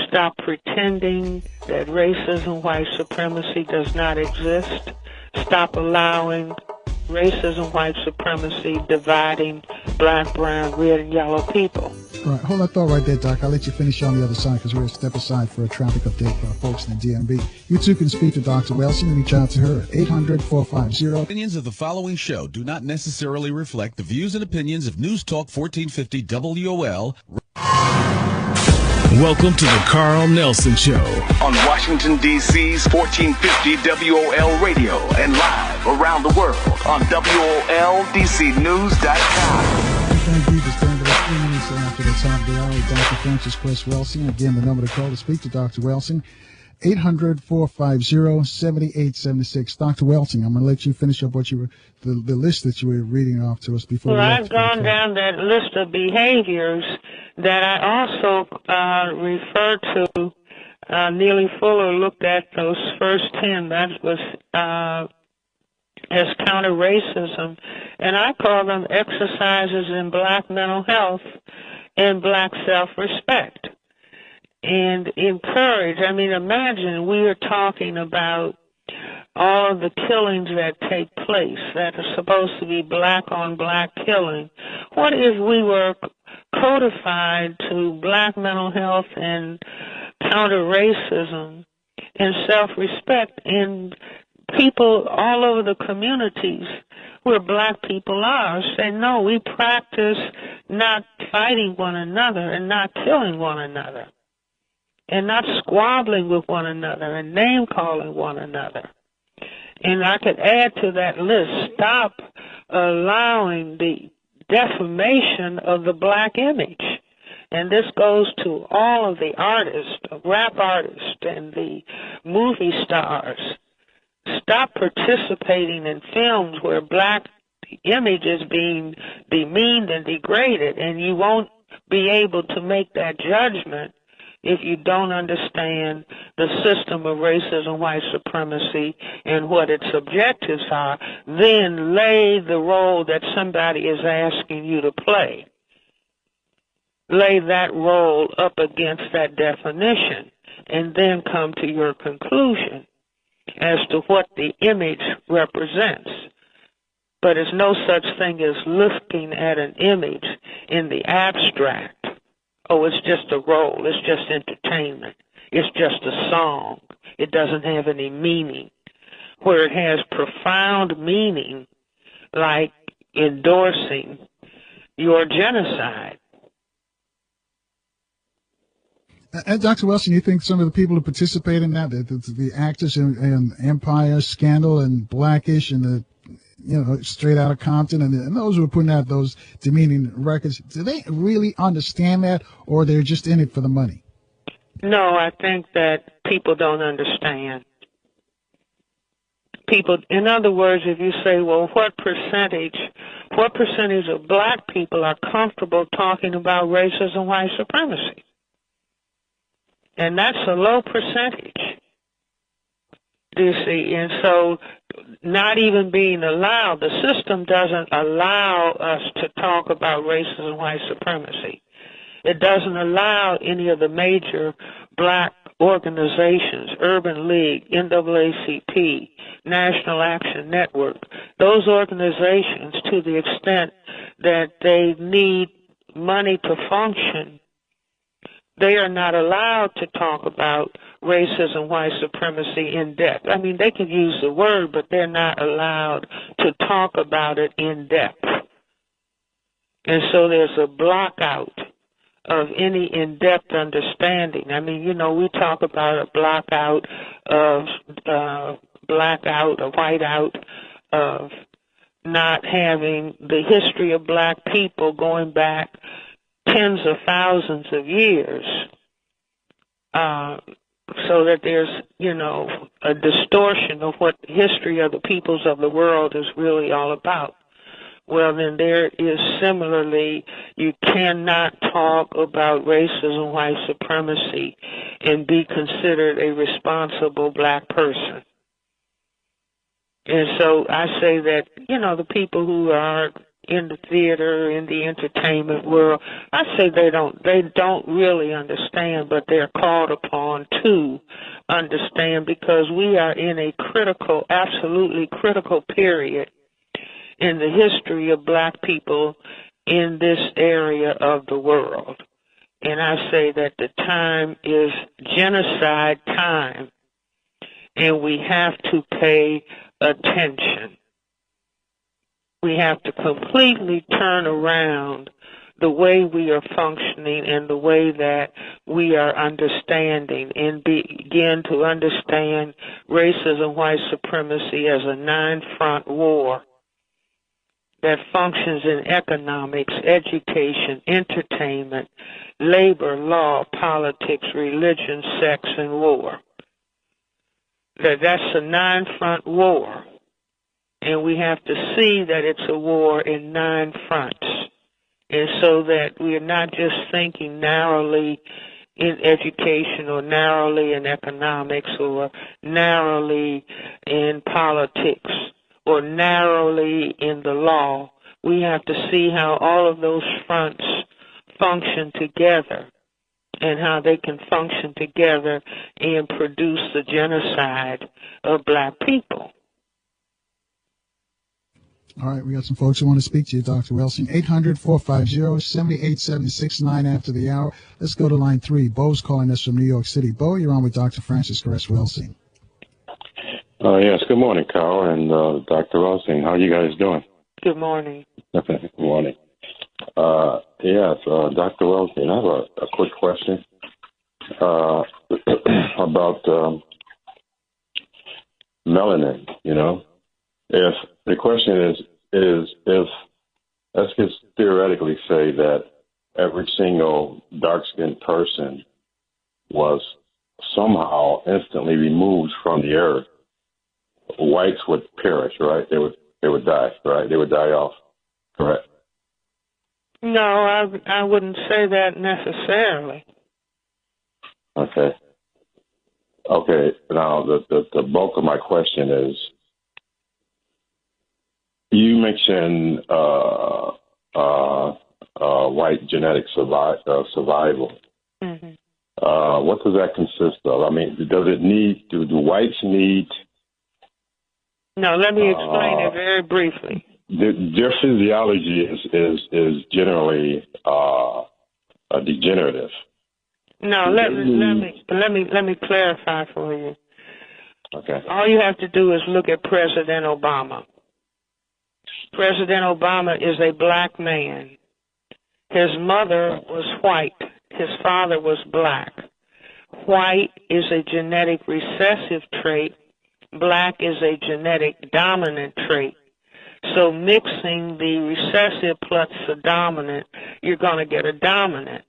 Speaker 2: Stop pretending that racism, white supremacy does not exist. Stop allowing racism, white supremacy dividing black, brown, red, and yellow people.
Speaker 1: All right, hold that thought right there, Doc. I'll let you finish on the other side because we're going to step aside for a traffic update for our folks in the DMV. You too can speak to Dr. Welsing and reach out to her at 800-450.
Speaker 9: Opinions of the following show do not necessarily reflect the views and opinions of News Talk 1450 WOL.
Speaker 3: Welcome to the Carl Nelson Show
Speaker 4: On Washington, D.C.'s 1450 WOL Radio and live around the world on WOLDCnews.com.
Speaker 1: Thank you for staying with us 3 minutes after the top of the hour. Dr. Francis Cress Welsing. Again, the number to call to speak to Dr. Welsing, 800-450-7876. Dr. Welsing, I'm going to let you finish up what you were, the list that you were reading off to us before.
Speaker 2: Well, I've gone down that list of behaviors that I also referred to. Neely Fuller looked at those first 10. That was as counter-racism, and I call them exercises in black mental health and black self-respect. And encourage, I mean, imagine we are talking about all of the killings that take place that are supposed to be black-on-black killing. What if we were codified to black mental health and counter-racism and self-respect in people all over the communities where black people are say, no, we practice not fighting one another and not killing one another and not squabbling with one another and name-calling one another. And I could add to that list, stop allowing the defamation of the black image. And this goes to all of the artists, the rap artists and the movie stars. Stop participating in films where black image is being demeaned and degraded, and you won't be able to make that judgment if you don't understand the system of racism, white supremacy, and what its objectives are. Then lay the role that somebody is asking you to play. Lay that role up against that definition, and then come to your conclusion as to what the image represents. But it's no such thing as looking at an image in the abstract. Oh, it's just a role. It's just entertainment. It's just a song. It doesn't have any meaning. Where it has profound meaning, like endorsing your genocide.
Speaker 1: And Dr. Welsing, you think some of the people who participate in that, the actors in Empire, Scandal, and Blackish, and the Straight Outta Compton, and those who are putting out those demeaning records, do they really understand that, or they're just in it for the money?
Speaker 2: No, I think that people don't understand. People, in other words, if you say, well, what percentage of black people are comfortable talking about racism and white supremacy? And that's a low percentage, do you see? And so not even being allowed, the system doesn't allow us to talk about racism and white supremacy. It doesn't allow any of the major black organizations, Urban League, NAACP, National Action Network, those organizations, to the extent that they need money to function, they are not allowed to talk about racism, white supremacy in depth. I mean, they can use the word, but they're not allowed to talk about it in depth. And so there's a blockout of any in-depth understanding. I mean, we talk about a blackout of a whiteout of not having the history of black people going back tens of thousands of years, so that there's, a distortion of what the history of the peoples of the world is really all about. Well, then there is similarly, you cannot talk about racism, white supremacy, and be considered a responsible black person. And so I say that, the people who are in the theater, in the entertainment world. I say they don't really understand, but they're called upon to understand, because we are in a critical, absolutely critical period in the history of black people in this area of the world. And I say that the time is genocide time, and we have to pay attention. We have to completely turn around the way we are functioning and the way that we are understanding, and begin to understand racism, white supremacy as a nine-front war that functions in economics, education, entertainment, labor, law, politics, religion, sex, and war. That's a nine-front war, and we have to see that it's a war in nine fronts, and so that we are not just thinking narrowly in education or narrowly in economics or narrowly in politics or narrowly in the law. We have to see how all of those fronts function together, and how they can function together and produce the genocide of black people.
Speaker 1: All right, we got some folks who want to speak to you, Dr. Welsing. 800-450-78769 after the hour. Let's go to line 3. Bo's calling us from New York City. Bo, you're on with Dr. Francis Cress Welsing.
Speaker 10: Yes, good morning, Carl and Dr. Welsing. How are you guys doing?
Speaker 2: Good morning.
Speaker 10: Good morning. Yes, Dr. Welsing, I have a quick question about melanin. You know, if the question is if let's just theoretically say that every single dark-skinned person was somehow instantly removed from the earth, whites would perish, right? They would die, right? They would die off, correct?
Speaker 2: No, I wouldn't say that necessarily.
Speaker 10: Okay. Now the bulk of my question is, you mentioned white genetic survival.
Speaker 2: Mm-hmm.
Speaker 10: What does that consist of? I mean, do whites need?
Speaker 2: No, let me explain it very briefly.
Speaker 10: Their physiology is generally degenerative.
Speaker 2: No, let me clarify for you.
Speaker 10: Okay.
Speaker 2: All you have to do is look at President Obama. President Obama is a black man. His mother was white. His father was black. White is a genetic recessive trait. Black is a genetic dominant trait. So mixing the recessive plus the dominant, you're going to get a dominant.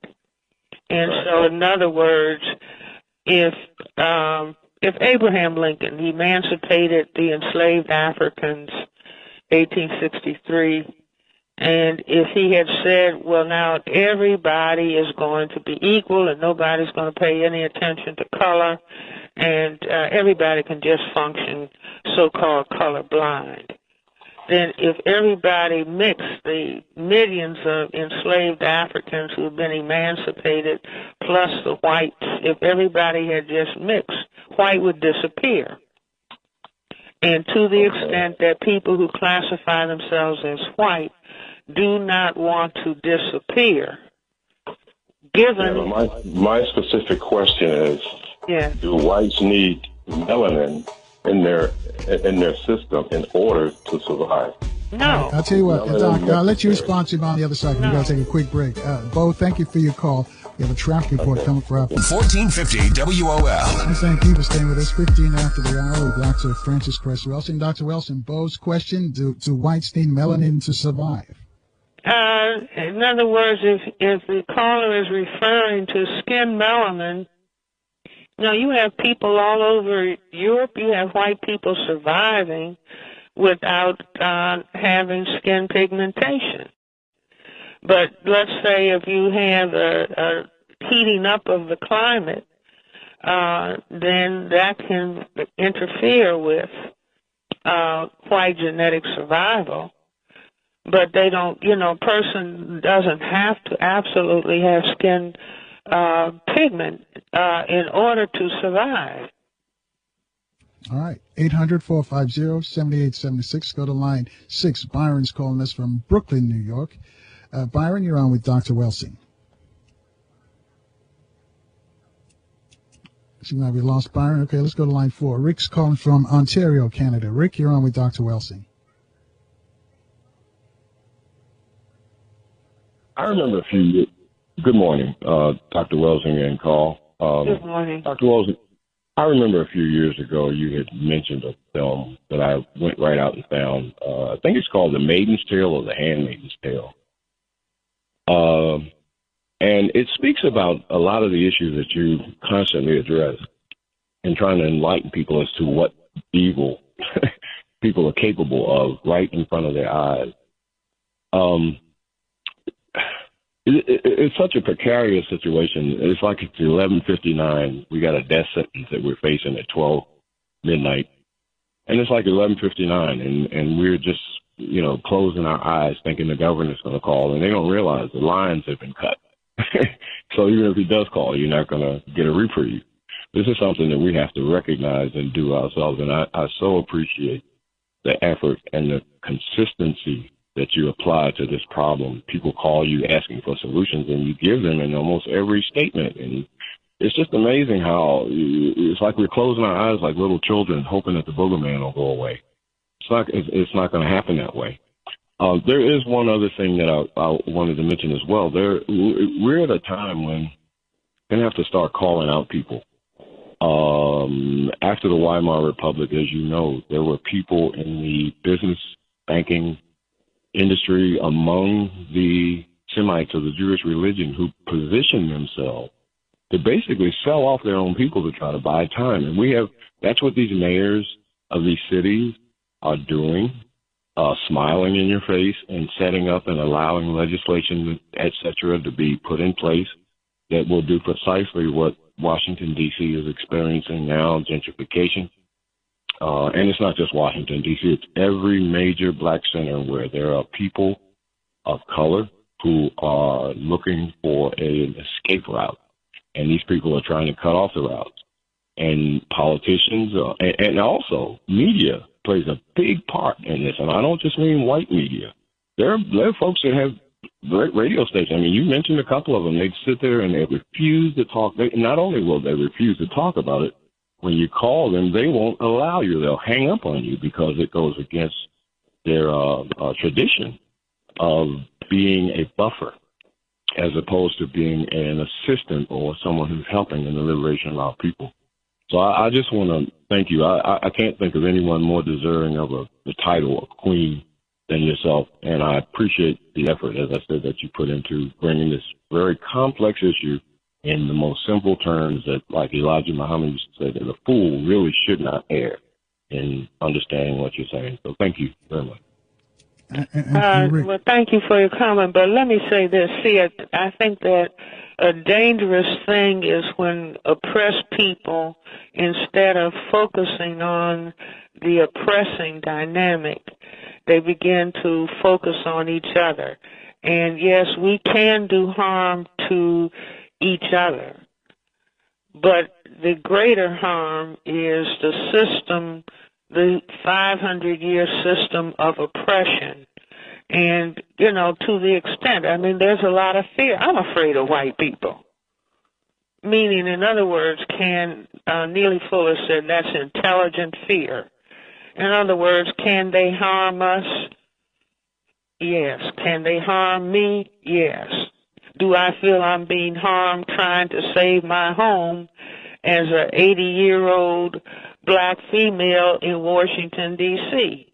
Speaker 2: And so, in other words, if Abraham Lincoln emancipated the enslaved Africans, 1863, and if he had said, well, now everybody is going to be equal and nobody's going to pay any attention to color, and everybody can just function so-called colorblind, then if everybody mixed, the millions of enslaved Africans who have been emancipated plus the whites, if everybody had just mixed, white would disappear. And to the extent that people who classify themselves as white do not want to disappear, given...
Speaker 10: Yeah, my specific question is, do whites need melanin in their system in order to survive?
Speaker 2: No.
Speaker 1: I'll tell you what, Doc, I'll let you respond to him on the other side. We've got to take a quick break. Bo, thank you for your call. We have a traffic report coming for us.
Speaker 3: 1450 WOL.
Speaker 1: And thank you for staying with us. 15 after the hour with Dr. Francis Cress Welsing. Dr. Welsing, Bo's question, do whites need melanin to survive?
Speaker 2: In other words, if the caller is referring to skin melanin, now you have people all over Europe, you have white people surviving without having skin pigmentation. But let's say if you have a heating up of the climate, then that can interfere with white genetic survival. but they don't, person doesn't have to absolutely have skin pigment in order to survive.
Speaker 1: All right, 800-450-7876. Go to line 6. Byron's calling us from Brooklyn, New York. Byron, you're on with Dr. Welsing. Seems like we lost Byron. Okay, let's go to line 4. Rick's calling from Ontario, Canada. Rick, you're on with Dr. Welsing.
Speaker 10: I remember a few years. Good morning, Dr. Welsing and call.
Speaker 2: Good morning.
Speaker 10: Dr. Welsing, I remember a few years ago you had mentioned a film that I went right out and found. I think it's called The Maiden's Tale or The Handmaid's Tale. And it speaks about a lot of the issues that you constantly address and trying to enlighten people as to what evil people are capable of right in front of their eyes. It's such a precarious situation. It's like it's 11:59. We got a death sentence that we're facing at 12 midnight. And it's like 11:59, and we're just, closing our eyes thinking the governor's going to call, and they don't realize the lines have been cut. So even if he does call, you're not going to get a reprieve. This is something that we have to recognize and do ourselves, and I so appreciate the effort and the consistency that you apply to this problem. People call you asking for solutions, and you give them in almost every statement. And it's just amazing how it's like we're closing our eyes like little children, hoping that the boogeyman will go away. It's not going to happen that way. There is one other thing that I wanted to mention as well. We're at a time when we're going to have to start calling out people. After the Weimar Republic, as you know, there were people in the business banking industry among the Semites of the Jewish religion who positioned themselves to basically sell off their own people to try to buy time. And that's what these mayors of these cities are doing, smiling in your face and setting up and allowing legislation, et cetera, to be put in place that will do precisely what Washington, D.C. is experiencing now, gentrification. And it's not just Washington, D.C. It's every major black center where there are people of color who are looking for an escape route. And these people are trying to cut off the routes. And politicians and also media plays a big part in this. And I don't just mean white media. There are folks that have radio stations. I mean, you mentioned a couple of them. They sit there and they refuse to talk. Not only will they refuse to talk about it, when you call them, they won't allow you. They'll hang up on you because it goes against their tradition of being a buffer as opposed to being an assistant or someone who's helping in the liberation of our people. So I just want to thank you. I can't think of anyone more deserving of the title of queen than yourself, and I appreciate the effort, as I said, that you put into bringing this very complex issue in the most simple terms that, like Elijah Muhammad used to say, that a fool really should not err in understanding what you're saying. So thank you very much.
Speaker 2: Well, thank you for your comment, but let me say this. See, I think that a dangerous thing is when oppressed people, instead of focusing on the oppressing dynamic, they begin to focus on each other. And yes, we can do harm to each other, but the greater harm is the system, the 500-year system of oppression. And, to the extent, there's a lot of fear. I'm afraid of white people. Meaning, in other words, Neely Fuller said that's intelligent fear. In other words, can they harm us? Yes. Can they harm me? Yes. Do I feel I'm being harmed trying to save my home as an 80-year-old black female in Washington, D.C.?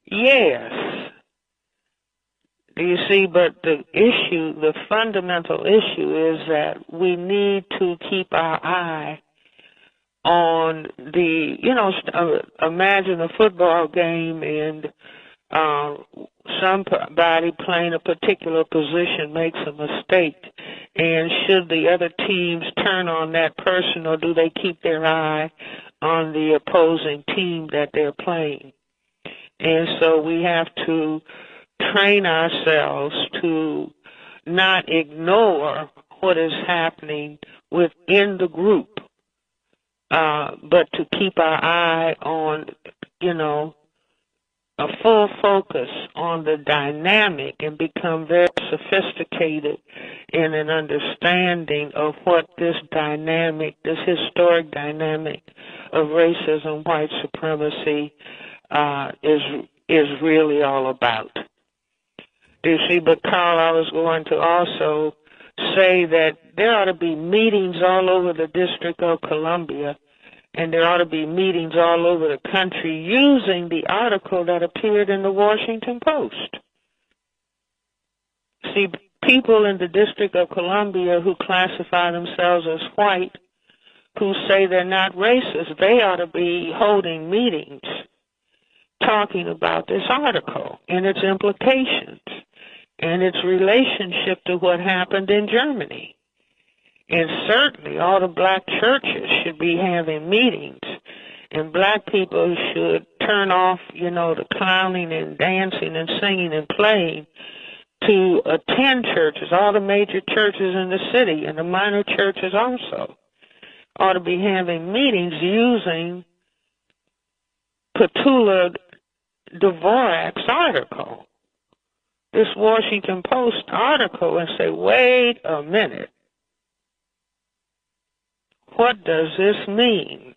Speaker 2: Yes. Do you see? But the fundamental issue is that we need to keep our eye on imagine a football game and somebody playing a particular position makes a mistake, and should the other teams turn on that person, or do they keep their eye on the opposing team that they're playing? And so we have to train ourselves to not ignore what is happening within the group, but to keep our eye on, a full focus on the dynamic and become very sophisticated in an understanding of what this historic dynamic of racism, white supremacy, is really all about. You see, but Carl, I was going to also say that there ought to be meetings all over the District of Columbia, and there ought to be meetings all over the country using the article that appeared in the Washington Post. See, people in the District of Columbia who classify themselves as white, who say they're not racist, they ought to be holding meetings talking about this article and its implications and its relationship to what happened in Germany. And certainly all the black churches should be having meetings, and black people should turn off, the clowning and dancing and singing and playing to attend churches. All the major churches in the city and the minor churches also ought to be having meetings using Petula Dvorak's article, this Washington Post article, and say, wait a minute. What does this mean?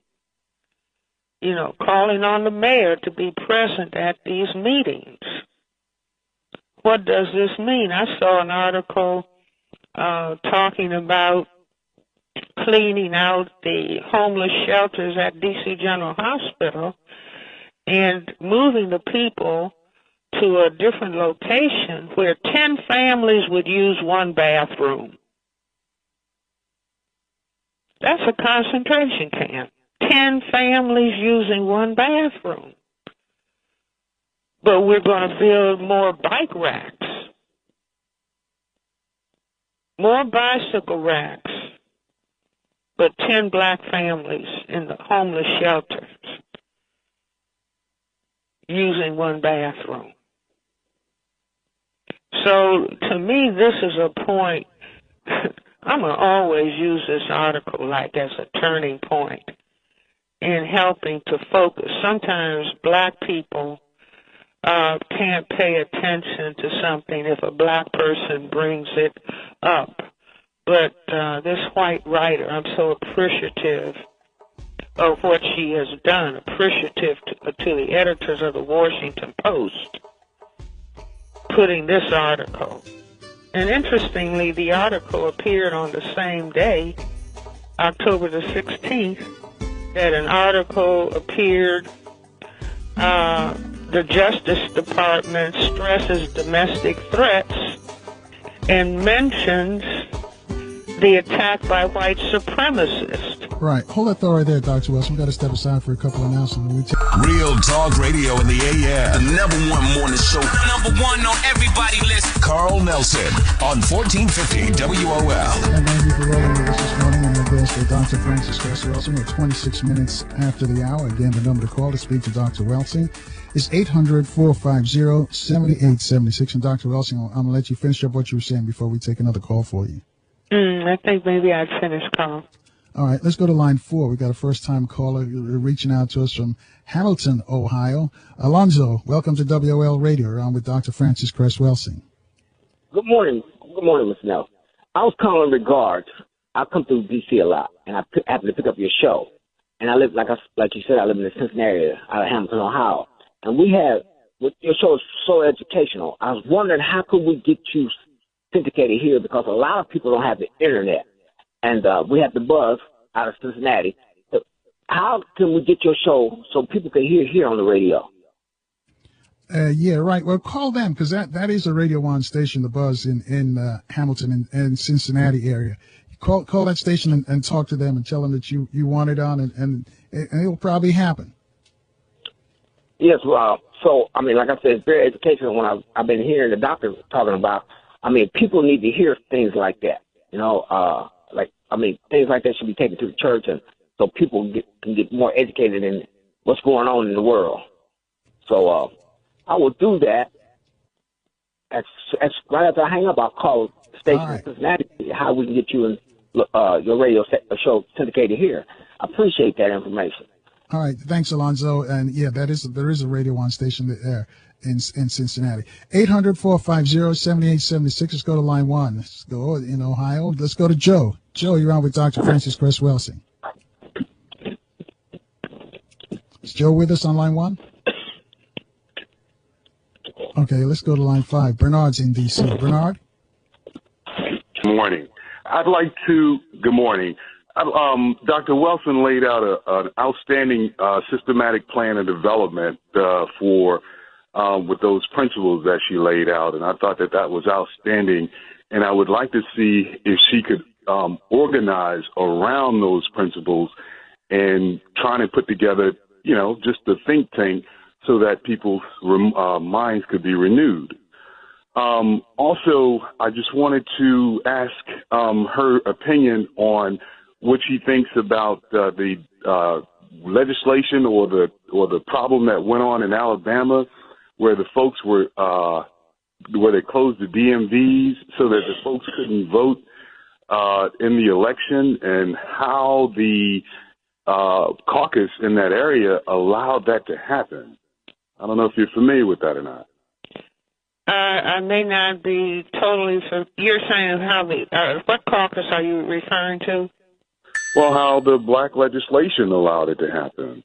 Speaker 2: Calling on the mayor to be present at these meetings. What does this mean? I saw an article talking about cleaning out the homeless shelters at D.C. General Hospital and moving the people to a different location where 10 families would use one bathroom. That's a concentration camp. 10 families using one bathroom. But we're going to build more bike racks, more bicycle racks, but 10 black families in the homeless shelters using one bathroom. So to me, this is a point. I'm going to always use this article as a turning point in helping to focus. Sometimes black people can't pay attention to something if a black person brings it up. But this white writer, I'm so appreciative of what she has done, appreciative to the editors of the Washington Post putting this article. And interestingly, the article appeared on the same day, October the 16th, that an article appeared, the Justice Department stresses domestic threats and mentions the attack by white supremacists.
Speaker 1: Right. Hold that thought right there, Dr. Wilson. We've got to step aside for a couple of announcements.
Speaker 3: Real Talk Radio in the AM.
Speaker 4: The #1 morning show. #1 on everybody list.
Speaker 3: Carl Nelson on 1450 WOL.
Speaker 1: And thank you for rolling with us this morning. And our guest, Dr. Francis Cress Welsing. We're 26 minutes after the hour. Again, the number to call to speak to Dr. Welsing is 800-450-7876. And Dr. Welsing, I'm going to let you finish up what you were saying before we take another call for you.
Speaker 2: I think maybe I'd finish, Carl.
Speaker 1: All right, let's go to line 4. We got a first-time caller reaching out to us from Hamilton, Ohio. Alonzo, welcome to WOL Radio. You're on with Dr. Francis Cress Welsing.
Speaker 11: Good morning. Good morning, Mr. Nell. I was calling in regards. I come through D.C. a lot, and I happen to pick up your show. And I live, like you said, I live in the Cincinnati area, out of Hamilton, Ohio. And your show is so educational. I was wondering, how could we get you syndicated here? Because a lot of people don't have the internet. And we have the buzz out of Cincinnati. But how can we get your show so people can hear here on the radio?
Speaker 1: Yeah, right. Well, call them, because that is a Radio 1 station, the Buzz in Hamilton and Cincinnati area. Call that station and talk to them and tell them that you want it on, and it will probably happen.
Speaker 11: Yes, well, so, I mean, like I said, it's very educational. When I've been hearing the doctor talking about, I mean, people need to hear things like that, things like that should be taken to the church, and so people can get more educated in what's going on in the world. So I will do that. As right after I hang up, I'll call the station in Cincinnati, how we can get you in your radio show syndicated here. I appreciate that information.
Speaker 1: All right. Thanks, Alonzo. And yeah, there is a Radio 1 station there in Cincinnati. 800-450-7876. Let's go to line 1. Let's go in Ohio. Let's go to Joe. Joe, you're on with Dr. Francis Cress Welsing. Is Joe with us on line 1? Okay, let's go to line 5. Bernard's in D.C. Bernard?
Speaker 12: Good morning. Good morning. Dr. Welsing laid out an outstanding systematic plan of development with those principles that she laid out, and I thought that was outstanding. And I would like to see if she could organize around those principles and trying to put together, just a think tank so that people's minds could be renewed. Also, I just wanted to ask her opinion on what she thinks about the legislation or the problem that went on in Alabama, where the folks where they closed the DMVs so that the folks couldn't vote in the election, and how the caucus in that area allowed that to happen. I don't know if you're familiar with that or not.
Speaker 2: I may not be totally. You're saying how what caucus are you referring to?
Speaker 12: Well, how the black legislation allowed it to happen.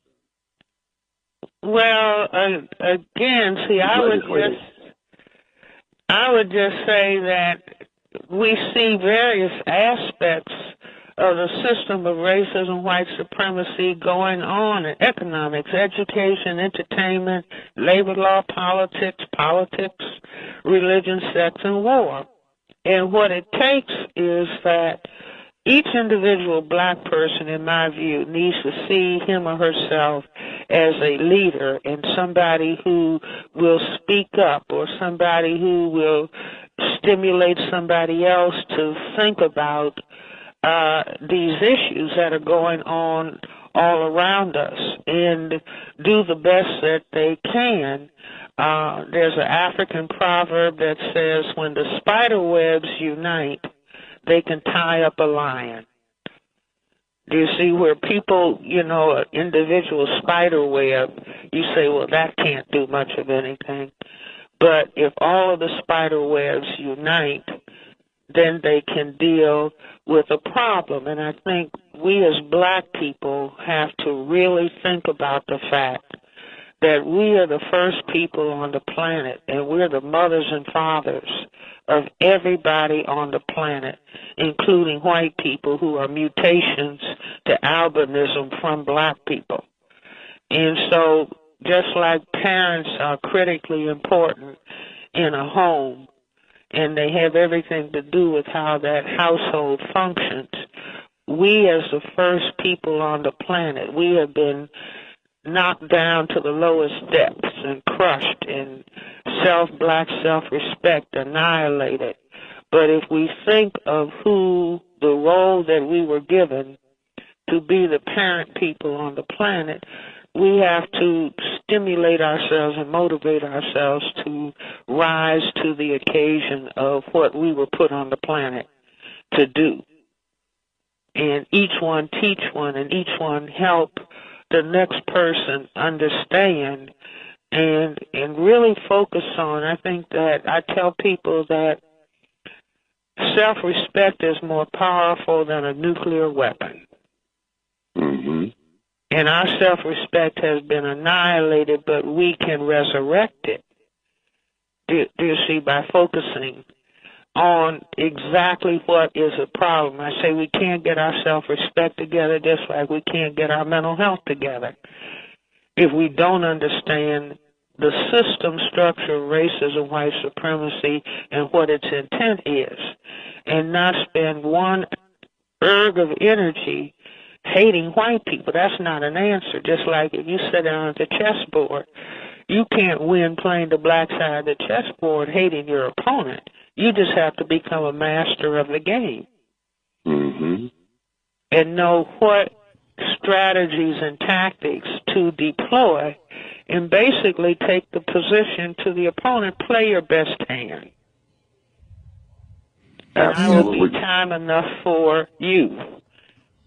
Speaker 2: Well, again, see, I would just say that we see various aspects of the system of racism, white supremacy going on in economics, education, entertainment, labor law, politics, religion, sex, and war. And what it takes is that each individual black person, in my view, needs to see him or herself as a leader and somebody who will speak up, or somebody who will stimulate somebody else to think about these issues that are going on all around us and do the best that they can. There's an African proverb that says, when the spider webs unite, they can tie up a lion. Do you see where people, an individual spider web, you say, well, that can't do much of anything. But if all of the spider webs unite, then they can deal with a problem. And I think we as black people have to really think about the fact that we are the first people on the planet, and we're the mothers and fathers of everybody on the planet, including white people who are mutations to albinism from black people. And so just like parents are critically important in a home, and they have everything to do with how that household functions, we as the first people on the planet, we have been knocked down to the lowest depths and crushed, and black self-respect annihilated. But if we think of the role that we were given to be the parent people on the planet, we have to stimulate ourselves and motivate ourselves to rise to the occasion of what we were put on the planet to do. And each one teach one, and each one help the next person understand and really focus on. I think that I tell people that self-respect is more powerful than a nuclear weapon.
Speaker 12: Mm-hmm.
Speaker 2: And our self-respect has been annihilated, but we can resurrect it. Do you see, by focusing on exactly what is a problem. I say we can't get our self-respect together just like we can't get our mental health together if we don't understand the system structure of racism, white supremacy, and what its intent is, and not spend one erg of energy hating white people. That's not an answer. Just like if you sit down at the chessboard, you can't win playing the black side of the chessboard hating your opponent. You just have to become a master of the game.
Speaker 12: Mm-hmm.
Speaker 2: And know what strategies and tactics to deploy and basically take the position to the opponent, play your best hand. And I will be time enough for you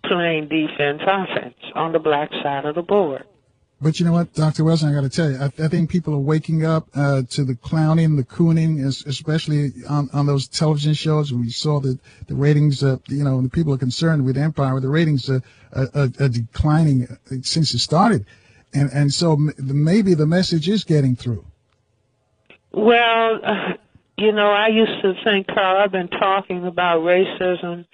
Speaker 2: playing defense, offense on the black side of the board.
Speaker 1: But you know what, Dr. Welsing, I got to tell you, I think people are waking up to the clowning, the cooning, especially on those television shows. We saw the ratings, the people are concerned with Empire. The ratings are declining since it started. And so maybe the message is getting through.
Speaker 2: Well, I used to think, Carl, I've been talking about racism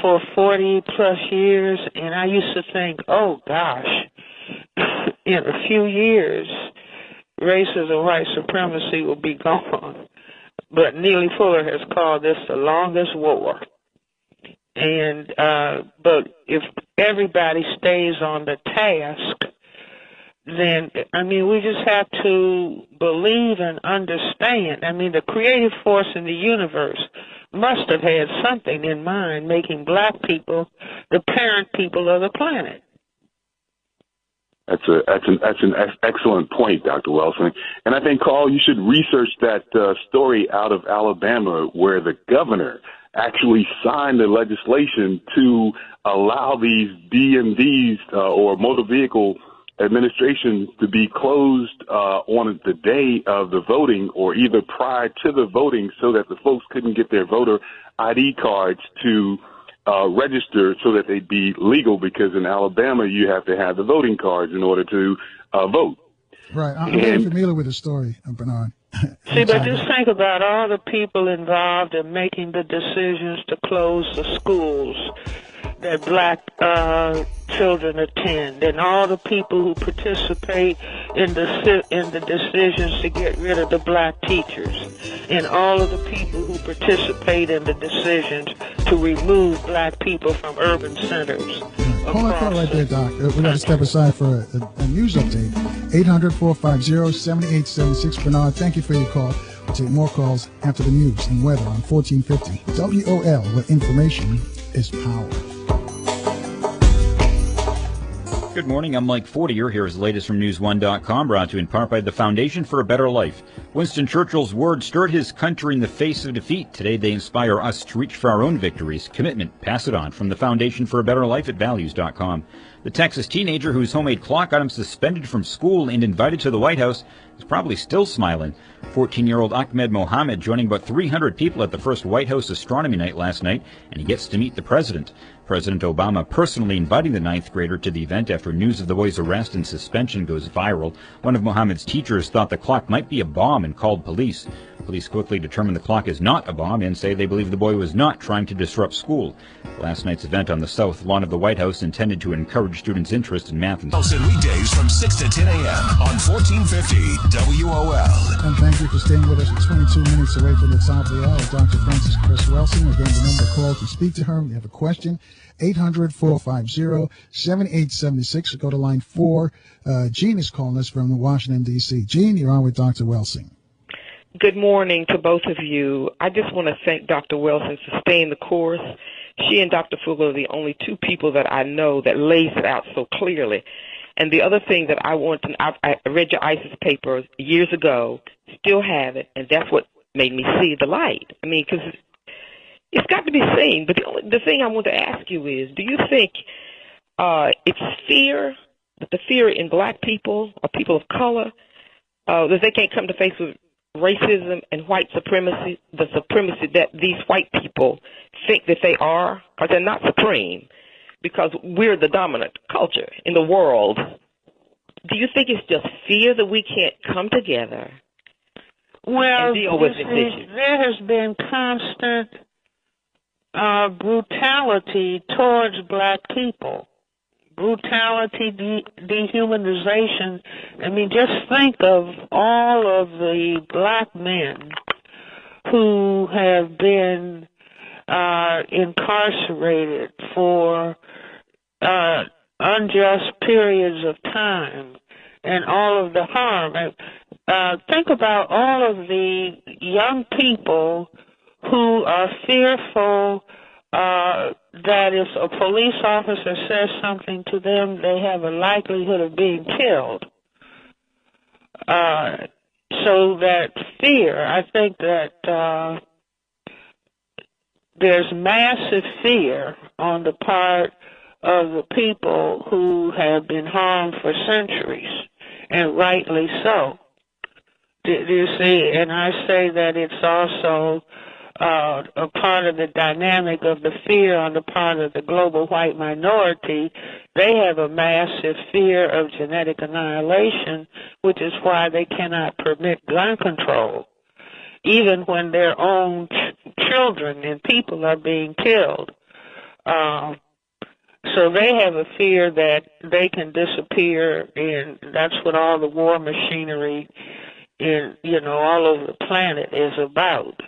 Speaker 2: for 40-plus years, and I used to think, oh, gosh, in a few years, racism, white supremacy will be gone. But Neely Fuller has called this the longest war. And but if everybody stays on the task, then, we just have to believe and understand. The creative force in the universe must have had something in mind, making black people the parent people of the planet.
Speaker 12: That's an excellent point, Dr. Welsing. And I think, Carl, you should research that story out of Alabama where the governor actually signed the legislation to allow these DMVs or motor vehicle administrations to be closed on the day of the voting or either prior to the voting so that the folks couldn't get their voter ID cards to register so that they'd be legal, because in Alabama you have to have the voting cards in order to vote.
Speaker 1: Right. I'm very familiar with the story, Bernard.
Speaker 2: See, but just think about all the people involved in making the decisions to close the schools that black children attend, and all the people who participate in the decisions to get rid of the black teachers, and all of the people who participate in the decisions to remove black people from urban centers.
Speaker 1: Hold on right there, Doc. We got to step aside for a news update. 800-450-7876. Bernard, thank you for your call. We'll take more calls after the news and weather on 1450 WOL, where information is power.
Speaker 13: Good morning, I'm Mike Fortier. Here is the latest from News1.com, brought to you in part by the Foundation for a Better Life. Winston Churchill's words stirred his country in the face of defeat. Today they inspire us to reach for our own victories. Commitment, pass it on. From the Foundation for a Better Life at Values.com. The Texas teenager whose homemade clock got him suspended from school and invited to the White House is probably still smiling. 14-year-old Ahmed Mohammed joining about 300 people at the first White House Astronomy Night last night, and he gets to meet the president. President Obama personally inviting the ninth grader to the event after news of the boy's arrest and suspension goes viral. One of Mohammed's teachers thought the clock might be a bomb and called police. Police quickly determined the clock is not a bomb and say they believe the boy was not trying to disrupt school. Last night's event on the south lawn of the White House intended to encourage students' interest in math and
Speaker 3: science. Weekdays from 6 to 10 a.m. on 1450 WOL.
Speaker 1: And thank you for staying with us. At 22 minutes away from the top of the hour. Dr. Frances Cress Welsing. Again, the number to call to speak to her. If you have a question, 800-450-7876. Go to line 4. Gene is calling us from Washington, D.C. Gene, you're on with Dr. Welsing.
Speaker 14: Good morning to both of you. I just want to thank Dr. Welsing for staying the course. She and Dr. Fuller are the only two people that I know that lays it out so clearly. And the other thing that I want to, I read your ISIS paper years ago, still have it, and that's what made me see the light. Because it's got to be seen. But the thing I want to ask you is, do you think it's fear, the fear in black people or people of color, that they can't come to face with racism and white supremacy, the supremacy that these white people think that they are, because they're not supreme, because we're the dominant culture in the world? Do you think it's just fear that we can't come together and deal with this issue?
Speaker 2: There has been constant brutality towards black people. Brutality, dehumanization. Just think of all of the black men who have been incarcerated for unjust periods of time and all of the harm. Think about all of the young people who are fearful that if a police officer says something to them, they have a likelihood of being killed. So that fear, I think that there's massive fear on the part of the people who have been harmed for centuries, and rightly so. Do you see? And I say that it's also a part of the dynamic of the fear on the part of the global white minority. They have a massive fear of genetic annihilation, which is why they cannot permit gun control, even when their own children and people are being killed. So they have a fear that they can disappear, and that's what all the war machinery in, all over the planet is about.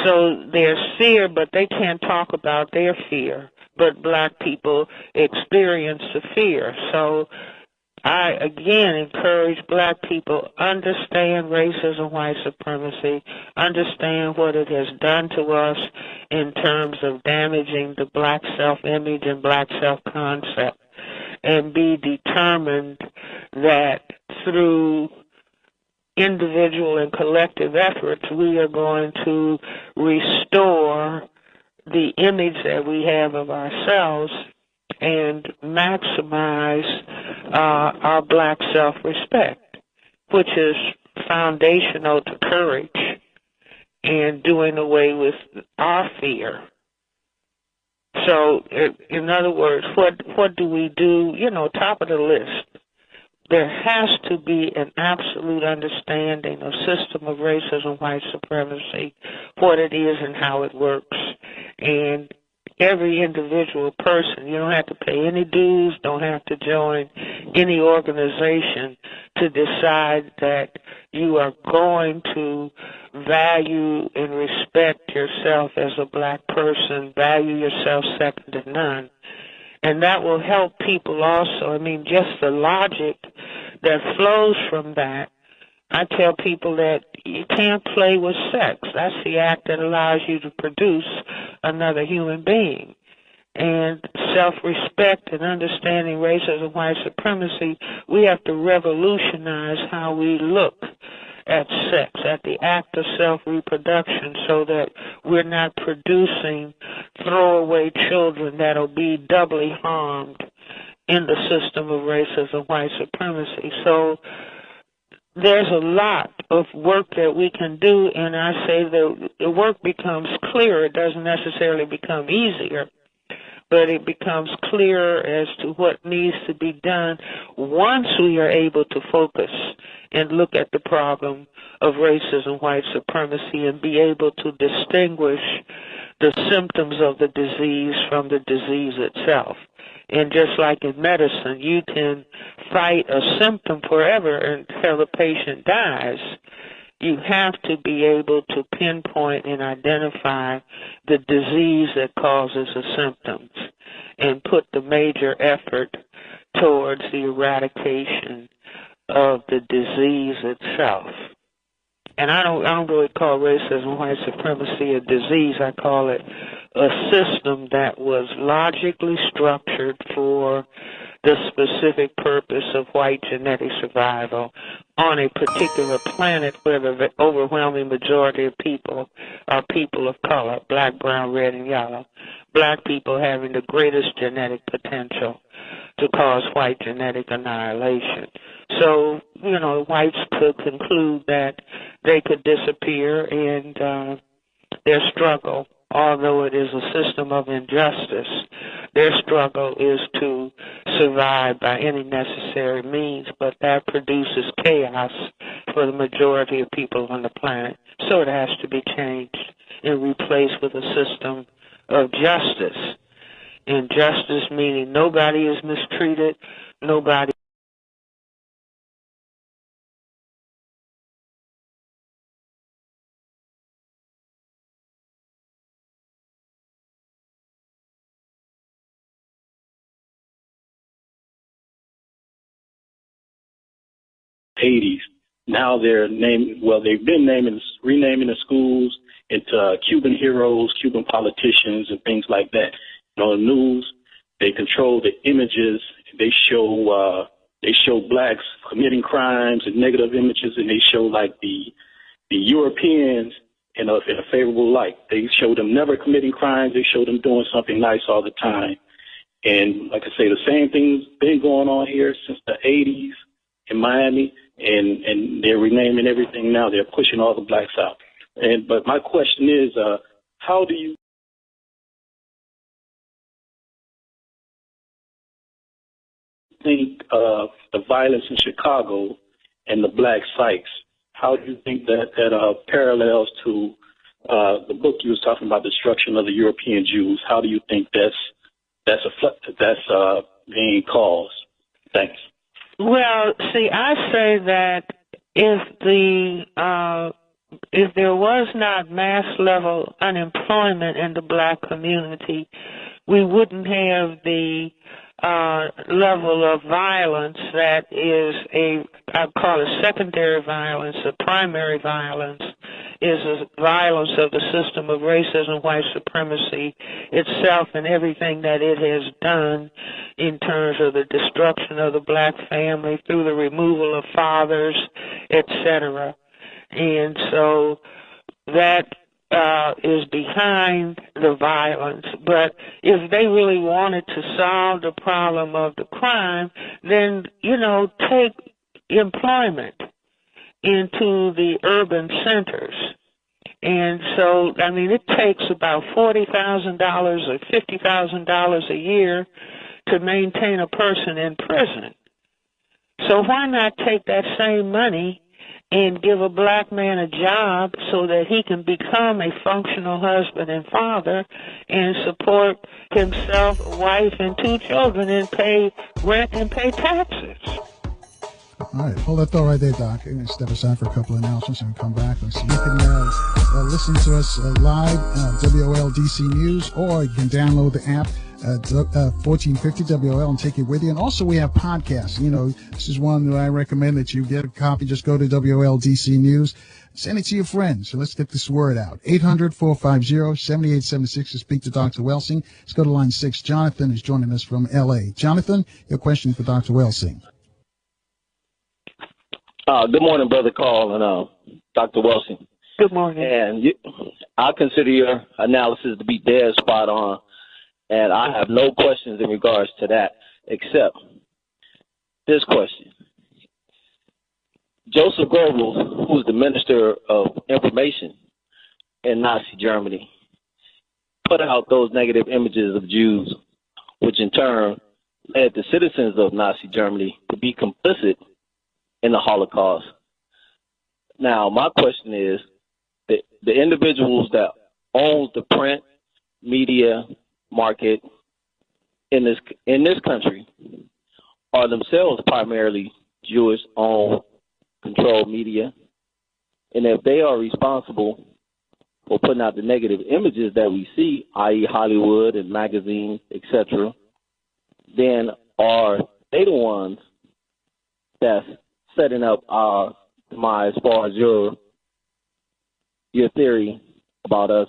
Speaker 2: So there's fear, but they can't talk about their fear. But black people experience the fear. So I, again, encourage black people, understand racism, white supremacy, understand what it has done to us in terms of damaging the black self-image and black self-concept, and be determined that through individual and collective efforts, we are going to restore the image that we have of ourselves and maximize our black self-respect, which is foundational to courage and doing away with our fear. So, in other words, what do we do? Top of the list. There has to be an absolute understanding of system of racism, white supremacy, what it is and how it works. And every individual person, you don't have to pay any dues, don't have to join any organization to decide that you are going to value and respect yourself as a black person, value yourself second to none. And that will help people also. I mean, just the logic that flows from that. I tell people that you can't play with sex. That's the act that allows you to produce another human being. And self-respect and understanding racism, white supremacy, we have to revolutionize how we look at sex, at the act of self-reproduction, so that we're not producing throwaway children that'll be doubly harmed in the system of racism, white supremacy. So there's a lot of work that we can do, and I say that the work becomes clearer. It doesn't necessarily become easier, but it becomes clearer as to what needs to be done once we are able to focus and look at the problem of racism, white supremacy, and be able to distinguish the symptoms of the disease from the disease itself. And just like in medicine, you can fight a symptom forever until the patient dies. You have to be able to pinpoint and identify the disease that causes the symptoms and put the major effort towards the eradication of the disease itself. And I don't really call racism, white supremacy a disease. I call it a system that was logically structured for the specific purpose of white genetic survival on a particular planet where the overwhelming majority of people are people of color, black, brown, red, and yellow. Black people having the greatest genetic potential to cause white genetic annihilation. So, whites could conclude that they could disappear, and their struggle, although it is a system of injustice, their struggle is to survive by any necessary means, but that produces chaos for the majority of people on the planet. So it has to be changed and replaced with a system of justice. And justice meaning nobody is mistreated, nobody
Speaker 15: '80s. Now they're they've been renaming the schools into Cuban heroes, Cuban politicians, and things like that. And on the news, they control the images. They show blacks committing crimes and negative images, and they show like the Europeans in a favorable light. They show them never committing crimes. They show them doing something nice all the time. And like I say, the same thing's been going on here since the 80s in Miami, and they're renaming everything now. They're pushing all the blacks out. But my question is, how do you think the violence in Chicago and the black psychs, how do you think that parallels to the book you was talking about, Destruction of the European Jews? How do you think that's being caused? Thanks.
Speaker 2: Well, see, I say that if there was not mass level unemployment in the black community, we wouldn't have the level of violence that is I call it secondary violence. The primary violence is the violence of the system of racism, white supremacy itself, and everything that it has done in terms of the destruction of the black family through the removal of fathers, etc. And so that is behind the violence. But if they really wanted to solve the problem of the crime, then, take employment into the urban centers. And so, it takes about $40,000 or $50,000 a year to maintain a person in prison. So why not take that same money and give a black man a job so that he can become a functional husband and father and support himself, a wife, and 2 children and pay rent and pay taxes?
Speaker 1: All right, hold that thought right there, Doc. I'm going to step aside for a couple of announcements and come back. So you can listen to us live, WOLDC News, or you can download the app, 1450 WOL, and take it with you. And also we have podcasts. This is one that I recommend that you get a copy. Just go to WOLDC News. Send it to your friends. So let's get this word out. 800-450-7876 to speak to Dr. Welsing. Let's go to line 6. Jonathan is joining us from L.A. Jonathan, your question for Dr. Welsing.
Speaker 16: Good morning, Brother Carl and Dr. Welsing.
Speaker 2: Good morning.
Speaker 16: And I consider your analysis to be dead spot on, and I have no questions in regards to that except this question. Joseph Goebbels, who was the Minister of Information in Nazi Germany, put out those negative images of Jews, which in turn led the citizens of Nazi Germany to be complicit in the Holocaust. Now, my question is, the individuals that own the print media market in this country are themselves primarily Jewish-owned, controlled media, and if they are responsible for putting out the negative images that we see, i.e. Hollywood and magazines, etc., then are they the ones that's setting up our demise as far as your theory about us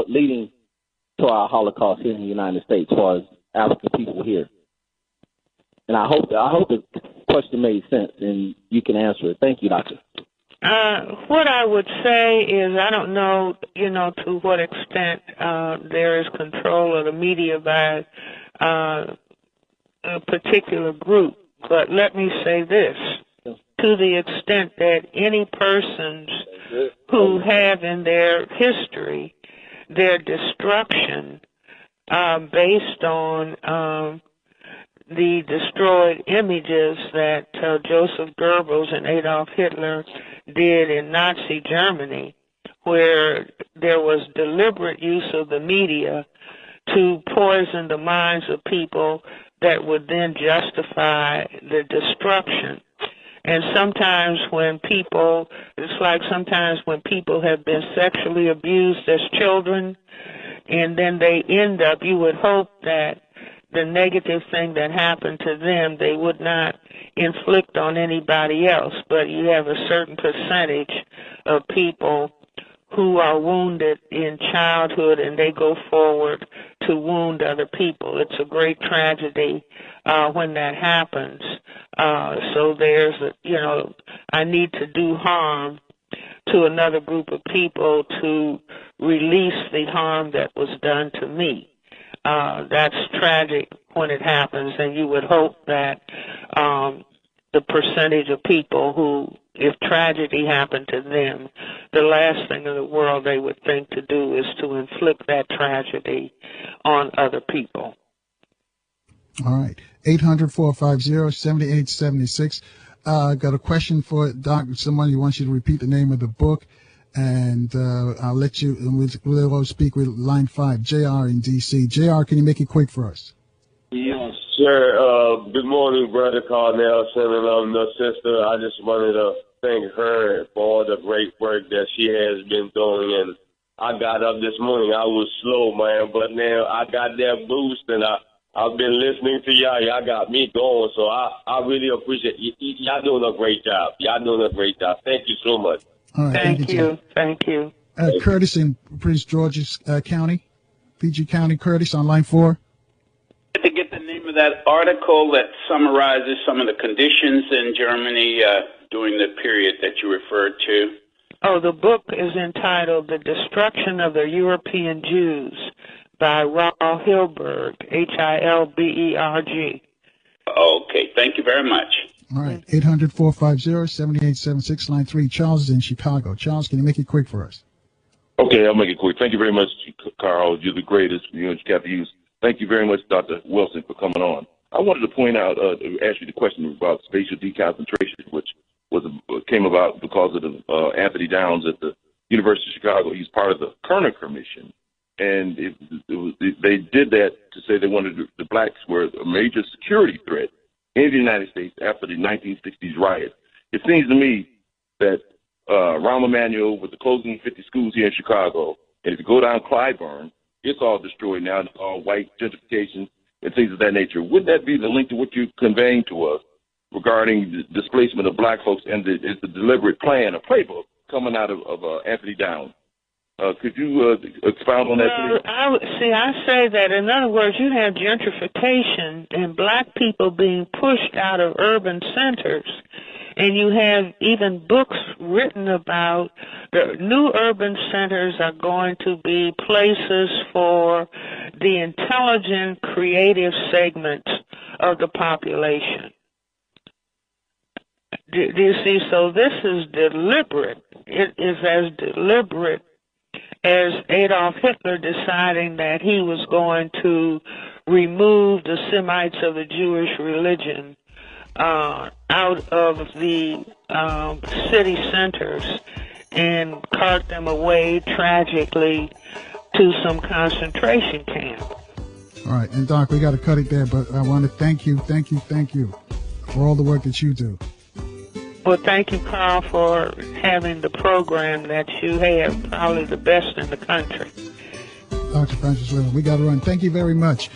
Speaker 16: leading to our Holocaust here in the United States as far as African people here? And I hope the question made sense and you can answer it. Thank you, Doctor.
Speaker 2: What I would say is I don't know, to what extent there is control of the media by a particular group. But let me say this. To the extent that any persons who have in their history their destruction based on the destroyed images that Joseph Goebbels and Adolf Hitler did in Nazi Germany, where there was deliberate use of the media to poison the minds of people that would then justify the destruction. And sometimes when people have been sexually abused as children, and then they end up, you would hope that the negative thing that happened to them, they would not inflict on anybody else. But you have a certain percentage of people who are wounded in childhood and they go forward to wound other people. It's a great tragedy when that happens. So there's, I need to do harm to another group of people to release the harm that was done to me. That's tragic when it happens, and you would hope that the percentage of people who, if tragedy happened to them, the last thing in the world they would think to do is to inflict that tragedy on other people.
Speaker 1: All right. 800-450-7876. Got a question for Doc. Somebody wants you to repeat the name of the book, and I'll let you, we'll speak with line 5, JR in D.C. JR, can you make it quick for us?
Speaker 17: Yes, sir. Good morning, Brother Carnell, and the sister. I just wanted to thank her for all the great work that she has been doing. And I got up this morning. I was slow, man, but now I got that boost, and I've been listening to y'all. Y'all got me going, so I really appreciate y'all doing a great job. Y'all doing a great job. Thank you so much.
Speaker 1: All right,
Speaker 2: Thank you. Thank you.
Speaker 1: Curtis in Prince George's County, PG County. Curtis on line 4.
Speaker 18: To get the name of that article that summarizes some of the conditions in Germany during the period that you referred to.
Speaker 2: Oh, the book is entitled The Destruction of the European Jews by Raul Hilberg, Hilberg.
Speaker 18: Okay, thank you very much.
Speaker 1: All right, 800-450-7876, line 3. Charles is in Chicago. Charles, can you make it quick for us?
Speaker 10: Okay, I'll make it quick. Thank you very much, Carl. You're the greatest. You got to use. Thank you very much, Dr. Welsing, for coming on. I wanted to point out, ask you the question about spatial deconcentration, which came about because of the Anthony Downs at the University of Chicago. He's part of the Kerner Commission, and they did that to say they wanted the blacks were a major security threat in the United States after the 1960s riot. It seems to me that Rahm Emanuel, with the closing of 50 schools here in Chicago, and if you go down Clyburn, it's all destroyed now. It's all white gentrification and things of that nature. Wouldn't that be the link to what you're conveying to us regarding the displacement of black folks and the deliberate plan, a playbook coming out of Anthony Downs? Could you expound on that, please?
Speaker 2: I say that, in other words, you have gentrification and black people being pushed out of urban centers. And you have even books written about the new urban centers are going to be places for the intelligent, creative segments of the population. Do you see? So this is deliberate. It is as deliberate as Adolf Hitler deciding that he was going to remove the Semites of the Jewish religion out of the city centers and cart them away tragically to some concentration camp.
Speaker 1: All right, and Doc, we got to cut it there, but I want to thank you for all the work that you do.
Speaker 2: Well, thank you, Carl, for having the program that you have, probably the best in the country.
Speaker 1: Dr. Francis Williams, we got to run. Thank you very much.